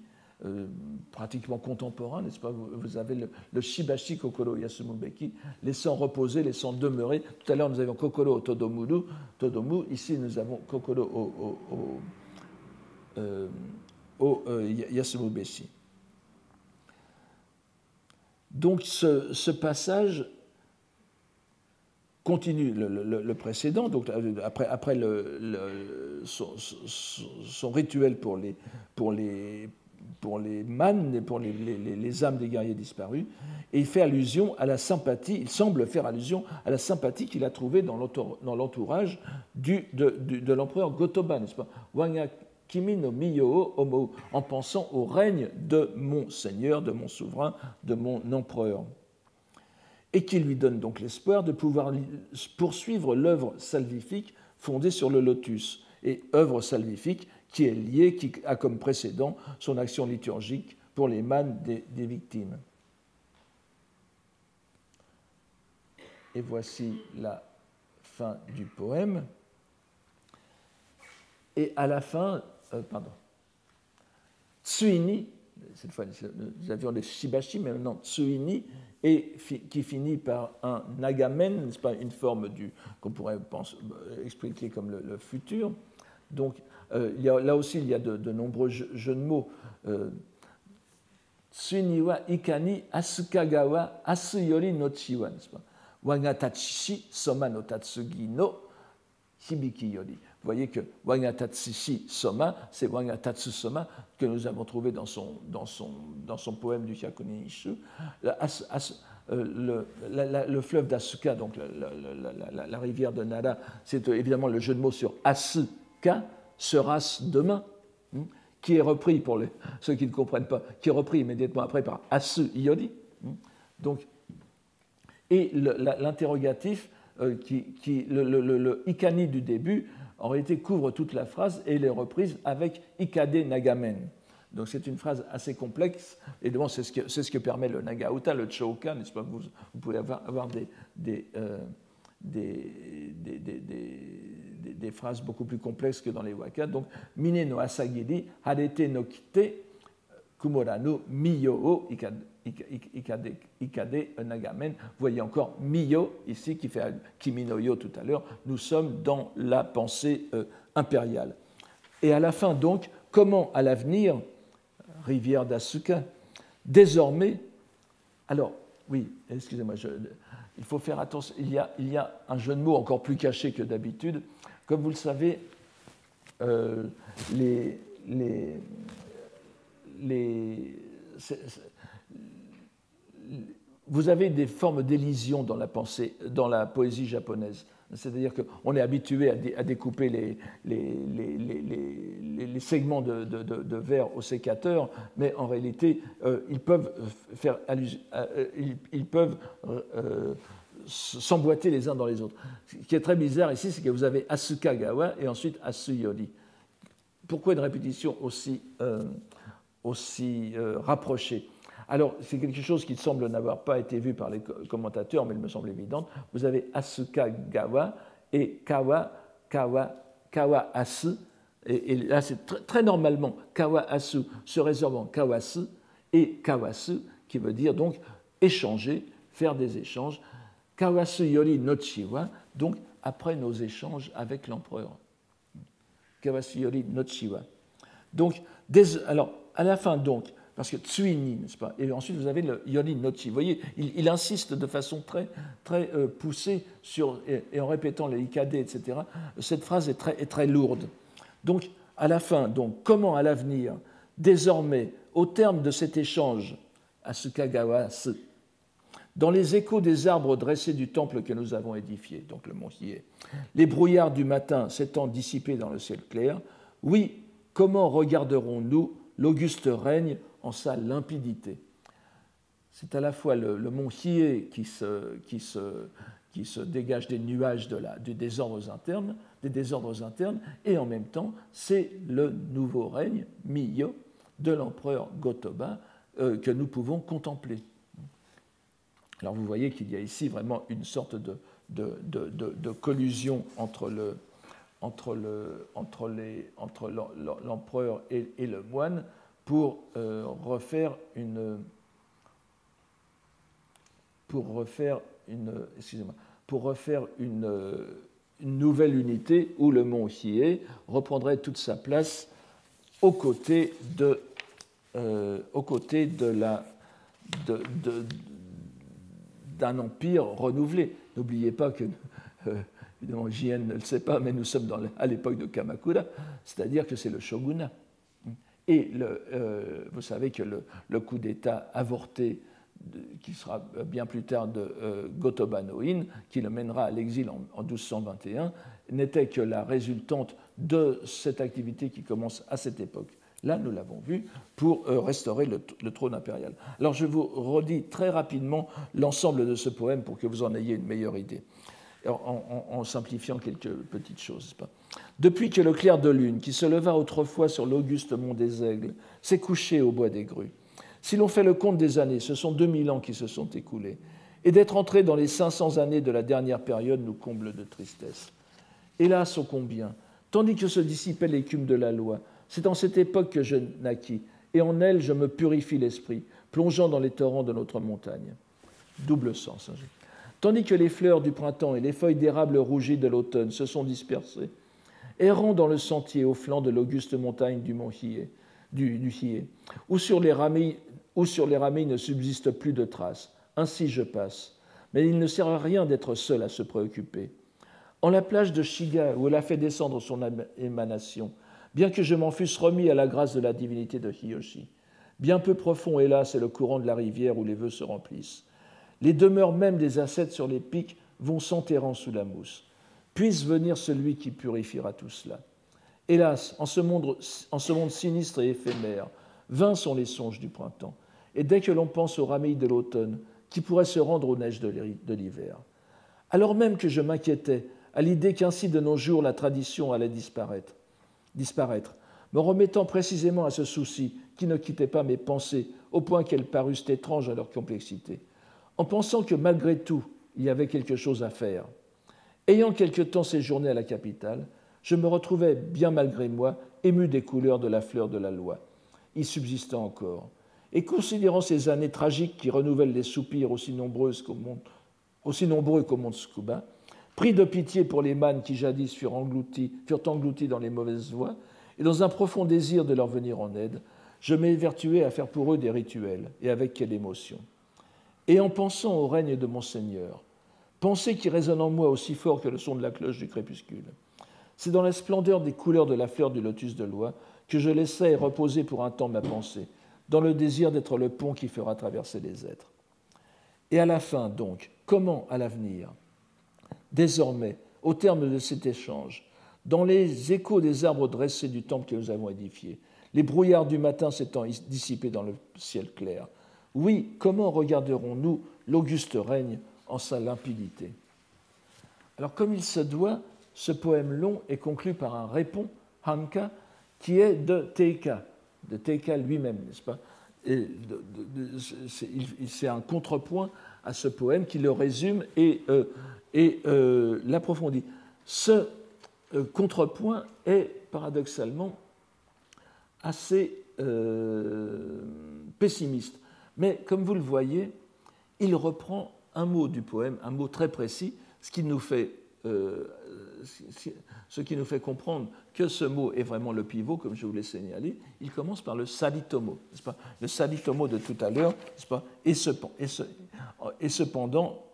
Speaker 1: Pratiquement contemporain, n'est-ce pas? Vous avez le Shibashi Kokoro Yasumubeki, laissant reposer, laissant demeurer. Tout à l'heure, nous avions Kokoro Todomu, ici nous avons Kokoro Yasumubeshi. Donc ce passage continue le précédent, donc après son rituel pour les mânes, pour les âmes des guerriers disparus, et il fait allusion à la sympathie, il semble faire allusion à la sympathie qu'il a trouvée dans l'entourage de l'empereur Go-Toba, n'est-ce pas? Wanga Kimi no Miyo Omo, en pensant au règne de mon seigneur, de mon souverain, de mon empereur. Et qui lui donne donc l'espoir de pouvoir poursuivre l'œuvre salvifique fondée sur le lotus, et œuvre salvifique qui est liée, qui a comme précédent son action liturgique pour les mânes des victimes. Et voici la fin du poème. Et à la fin, Tsuini, cette fois nous avions les Shibashi, mais maintenant Tsuini, et qui finit par un nagamen, n'est-ce pas, une forme qu'on pourrait expliquer comme le futur. Donc, là aussi, il y a de nombreux jeux de mots. Tsuini wa ikani asukagawa asuyori no chiwa, n'est-ce pas? Waga tachishi soma no tatsugi no hibiki yori. Vous voyez que Waga tachishi soma, c'est Waga tatsu soma que nous avons trouvé dans son poème du Hyakunin Ishu. Le fleuve d'Asuka, donc la rivière de Nara, c'est évidemment le jeu de mots sur Asuka, sera-ce demain, qui est repris, pour ceux qui ne comprennent pas, qui est repris immédiatement après par Asu Yori. Donc, et l'interrogatif, le ikani du début, en réalité couvre toute la phrase et les reprises avec ikade nagamen. Donc c'est une phrase assez complexe, et donc c'est ce que permet le nagauta, le chouka, n'est-ce pas? Vous pouvez avoir des phrases beaucoup plus complexes que dans les waka. Donc, mine no asagiri, harete no kite, kumora no miyo ikade nagamen. Vous voyez encore miyo ici, qui fait kimi no yo tout à l'heure. Nous sommes dans la pensée impériale. Et à la fin, donc, comment à l'avenir, rivière d'Asuka, désormais, alors, oui, excusez-moi, il faut faire attention, il y a un jeu de mots encore plus caché que d'habitude. Comme vous le savez, vous avez des formes d'élision dans la pensée, dans la poésie japonaise. C'est-à-dire qu'on est habitué à découper les segments de vers au sécateur, mais en réalité, ils peuvent s'emboîter les uns dans les autres. Ce qui est très bizarre ici, c'est que vous avez Asukagawa et ensuite Asuyori. Pourquoi une répétition aussi rapprochée? Alors, c'est quelque chose qui semble n'avoir pas été vu par les commentateurs, mais il me semble évident. Vous avez Asukagawa et Kawa-asu. Et là, c'est très normalement Kawa-asu se réservant Kawasu et Kawasu, qui veut dire donc échanger, faire des échanges. Kawasu yori no chiwa, donc après nos échanges avec l'empereur. Kawasu yori no chiwa. Donc, alors, à la fin, donc, parce que tsuini, n'est-ce pas? Et ensuite, vous avez le yori nochi. Vous voyez, il insiste de façon très, très poussée sur, et en répétant les ikade, etc. Cette phrase est très lourde. Donc, à la fin, donc, comment à l'avenir, désormais, au terme de cet échange, Asukagawa, dans les échos des arbres dressés du temple que nous avons édifié, donc le mont Hiei, les brouillards du matin s'étant dissipés dans le ciel clair, oui, comment regarderons-nous l'auguste règne en sa limpidité? C'est à la fois le mont Hiei qui se dégage des nuages des désordres internes, et en même temps, c'est le nouveau règne, Miyo, de l'empereur Go-Toba, que nous pouvons contempler. Alors vous voyez qu'il y a ici vraiment une sorte de collusion entre l'empereur et le moine pour refaire une nouvelle unité où le mont Hiei reprendrait toute sa place aux côtés d'un empire renouvelé. N'oubliez pas que, évidemment, JN ne le sait pas, mais nous sommes à l'époque de Kamakura, c'est-à-dire que c'est le shogunat. Et vous savez que le coup d'État avorté, qui sera bien plus tard de Go-Toba no In, qui le mènera à l'exil en 1221, n'était que la résultante de cette activité qui commence à cette époque. Là, nous l'avons vu, pour restaurer le trône impérial. Alors, je vous redis très rapidement l'ensemble de ce poème pour que vous en ayez une meilleure idée, en simplifiant quelques petites choses. Depuis que le clair de lune, qui se leva autrefois sur l'auguste mont des Aigles, s'est couché au bois des Grues, si l'on fait le compte des années, ce sont 2000 ans qui se sont écoulés, et d'être entré dans les 500 années de la dernière période nous comble de tristesse. Hélas, ô combien, tandis que se dissipait l'écume de la loi, c'est en cette époque que je naquis, et en elle je me purifie l'esprit, plongeant dans les torrents de notre montagne. Double sens. Tandis que les fleurs du printemps et les feuilles d'érable rougies de l'automne se sont dispersées, errant dans le sentier au flanc de l'auguste montagne du mont Hiei, du Hiei, où sur les ramilles ne subsiste plus de traces. Ainsi je passe. Mais il ne sert à rien d'être seul à se préoccuper. En la plage de Shiga, où elle a fait descendre son émanation, bien que je m'en fusse remis à la grâce de la divinité de Hiyoshi, bien peu profond, hélas, est le courant de la rivière où les vœux se remplissent. Les demeures même des ascètes sur les pics vont s'enterrant sous la mousse. Puisse venir celui qui purifiera tout cela. Hélas, en ce monde sinistre et éphémère, vains sont les songes du printemps, et dès que l'on pense aux ramilles de l'automne, qui pourraient se rendre aux neiges de l'hiver. Alors même que je m'inquiétais à l'idée qu'ainsi de nos jours la tradition allait disparaître, me remettant précisément à ce souci qui ne quittait pas mes pensées au point qu'elles parussent étranges à leur complexité, en pensant que malgré tout, il y avait quelque chose à faire. Ayant quelque temps séjourné à la capitale, je me retrouvais, bien malgré moi, ému des couleurs de la fleur de la loi, y subsistant encore, et considérant ces années tragiques qui renouvellent les soupirs aussi nombreux qu'au mont Tsukuba, pris de pitié pour les mânes qui jadis furent engloutis dans les mauvaises voies, et dans un profond désir de leur venir en aide, je m'évertuais à faire pour eux des rituels, et avec quelle émotion. Et en pensant au règne de mon Seigneur, pensée qui résonne en moi aussi fort que le son de la cloche du crépuscule, c'est dans la splendeur des couleurs de la fleur du lotus de loi que je laissais reposer pour un temps ma pensée, dans le désir d'être le pont qui fera traverser les êtres. Et à la fin, donc, comment à l'avenir, désormais, au terme de cet échange, dans les échos des arbres dressés du temple que nous avons édifié, les brouillards du matin s'étant dissipés dans le ciel clair, oui, comment regarderons-nous l'auguste règne en sa limpidité? Alors, comme il se doit, ce poème long est conclu par un répon, Hanka, qui est de Teika lui-même, n'est-ce pas? C'est un contrepoint à ce poème qui le résume et l'approfondit. Ce contrepoint est paradoxalement assez pessimiste. Mais comme vous le voyez, il reprend un mot du poème, un mot très précis, ce qui nous fait ce qui nous fait comprendre que ce mot est vraiment le pivot, comme je vous l'ai signalé, il commence par le salitomo, n'est-ce pas? Le salitomo de tout à l'heure, n'est-ce pas? Et cependant,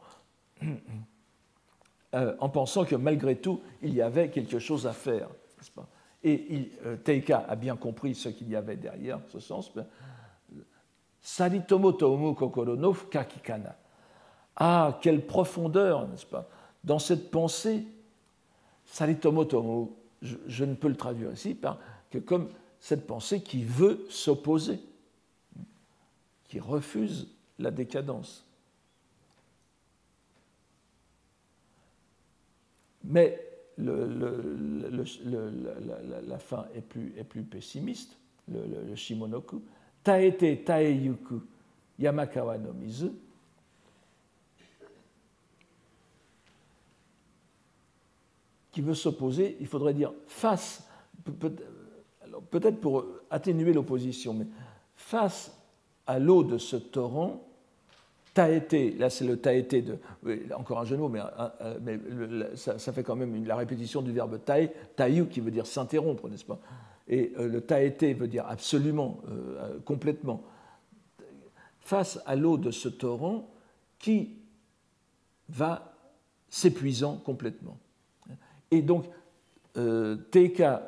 Speaker 1: en pensant que malgré tout, il y avait quelque chose à faire, n'est-ce pas? Et Teika a bien compris ce qu'il y avait derrière ce sens. Salitomo toumu kokoro no fukakikana. Ah, quelle profondeur, n'est-ce pas? Dans cette pensée, salitomo toumu, je ne peux le traduire ici que comme cette pensée qui veut s'opposer, qui refuse la décadence. Mais la fin est plus pessimiste, le Shimonoku. Taete taeyuku Yamakawa no mizu. Qui veut s'opposer, il faudrait dire face, peut-être pour atténuer l'opposition, mais face à l'eau de ce torrent, taete, là c'est le taete de, encore un jeu de mots, mais ça fait quand même la répétition du verbe tae, tayu qui veut dire s'interrompre, n'est-ce pas? Et le taete veut dire absolument, complètement. Face à l'eau de ce torrent qui va s'épuisant complètement. Et donc, Teika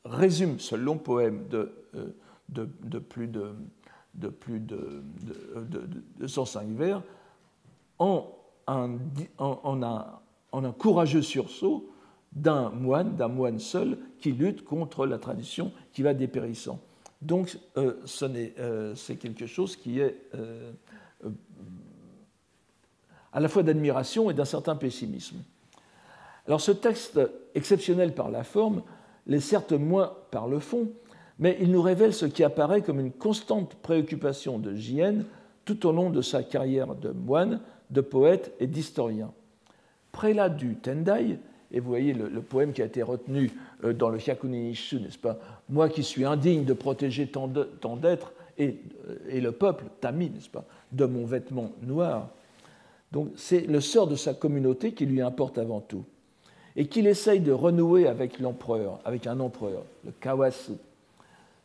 Speaker 1: résume ce long poème de plus de 105 vers en un courageux sursaut d'un moine seul qui lutte contre la tradition qui va dépérissant. Donc, c'est quelque chose qui est à la fois d'admiration et d'un certain pessimisme. Alors, ce texte exceptionnel par la forme l'est certes moins par le fond, mais il nous révèle ce qui apparaît comme une constante préoccupation de Jien tout au long de sa carrière de moine, de poète et d'historien. Prélat du Tendai, et vous voyez le poème qui a été retenu dans le Hyakunin Isshu, n'est-ce pas? Moi qui suis indigne de protéger tant d'êtres et le peuple, Tami, n'est-ce pas, de mon vêtement noir. Donc c'est le sort de sa communauté qui lui importe avant tout. Et qu'il essaye de renouer avec l'empereur, avec un empereur, le Kawasu.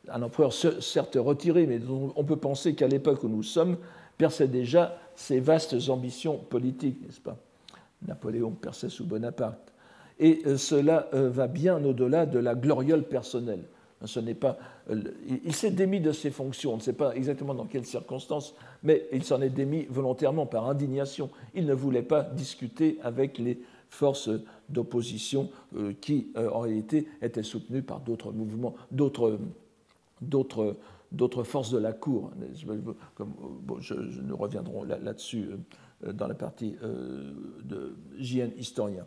Speaker 1: Un empereur certes retiré, mais dont on peut penser qu'à l'époque où nous sommes, perçait déjà ses vastes ambitions politiques, n'est-ce pas? Napoléon perçait sous Bonaparte. Et cela va bien au-delà de la gloriole personnelle. Ce n'est pas, il s'est démis de ses fonctions, on ne sait pas exactement dans quelles circonstances, mais il s'en est démis volontairement par indignation. Il ne voulait pas discuter avec les forces d'opposition qui, en réalité, étaient soutenues par d'autres mouvements, d'autres forces de la cour. Nous reviendrons là-dessus dans la partie de Jien historien.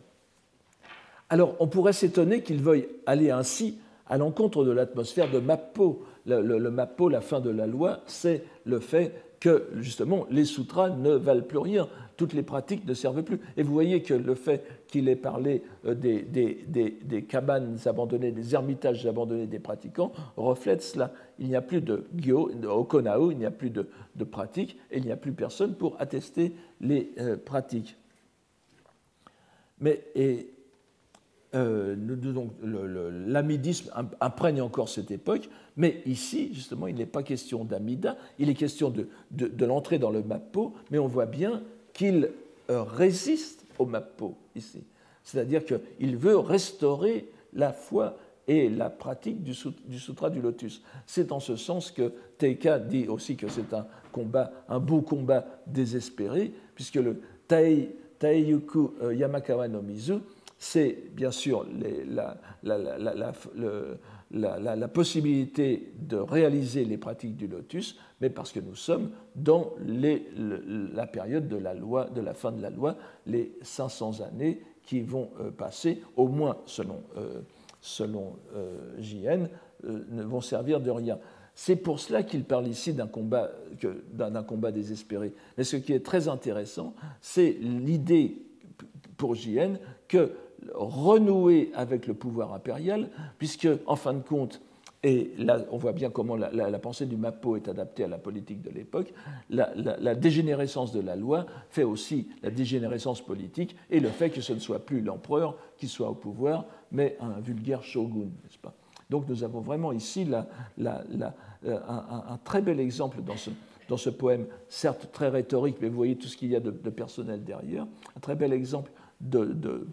Speaker 1: Alors, on pourrait s'étonner qu'il veuille aller ainsi à l'encontre de l'atmosphère de Mappo. Le Mappo, la fin de la loi, c'est le fait que, justement, les sutras ne valent plus rien. Toutes les pratiques ne servent plus. Et vous voyez que le fait qu'il ait parlé des cabanes abandonnées, des ermitages abandonnés des pratiquants, reflète cela. Il n'y a plus de gyo, de okonao, il n'y a plus de pratiques, et il n'y a plus personne pour attester les pratiques. Mais donc, l'amidisme imprègne encore cette époque, mais ici, justement, il n'est pas question d'amida, il est question de l'entrée dans le Mappo, mais on voit bien qu'il résiste au Mappo ici. C'est-à-dire qu'il veut restaurer la foi et la pratique du Sutra du Lotus. C'est en ce sens que Teika dit aussi que c'est un beau combat désespéré, puisque le Taeyuku Yamakawa no Mizu, c'est bien sûr la possibilité de réaliser les pratiques du lotus, mais parce que nous sommes dans la période de la loi, de la fin de la loi, les 500 années qui vont passer, au moins selon Jien, ne vont servir de rien. C'est pour cela qu'il parle ici d'un combat désespéré. Mais ce qui est très intéressant, c'est l'idée pour Jien que renouer avec le pouvoir impérial, puisque, en fin de compte, Et là, on voit bien comment la pensée du Mappo est adaptée à la politique de l'époque. La dégénérescence de la loi fait aussi la dégénérescence politique et le fait que ce ne soit plus l'empereur qui soit au pouvoir, mais un vulgaire shogun, n'est-ce pas? Donc nous avons vraiment ici un très bel exemple dans ce poème, certes très rhétorique, mais vous voyez tout ce qu'il y a de personnel derrière, un très bel exemple de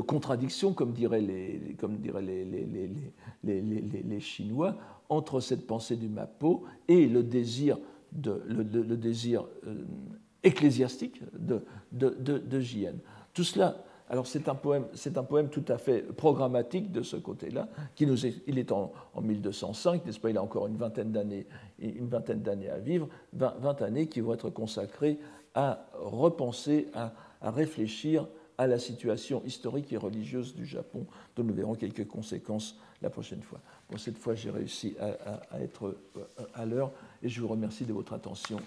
Speaker 1: contradiction, comme diraient les Chinois, entre cette pensée du Mappo et le désir ecclésiastique de J.N. Tout cela, alors c'est un poème tout à fait programmatique de ce côté-là, il est en 1205, n'est-ce pas? Il a encore une vingtaine d'années à vivre, 20 années qui vont être consacrées à repenser, à réfléchir à la situation historique et religieuse du Japon, dont nous verrons quelques conséquences la prochaine fois. Bon, cette fois, j'ai réussi à être à l'heure et je vous remercie de votre attention.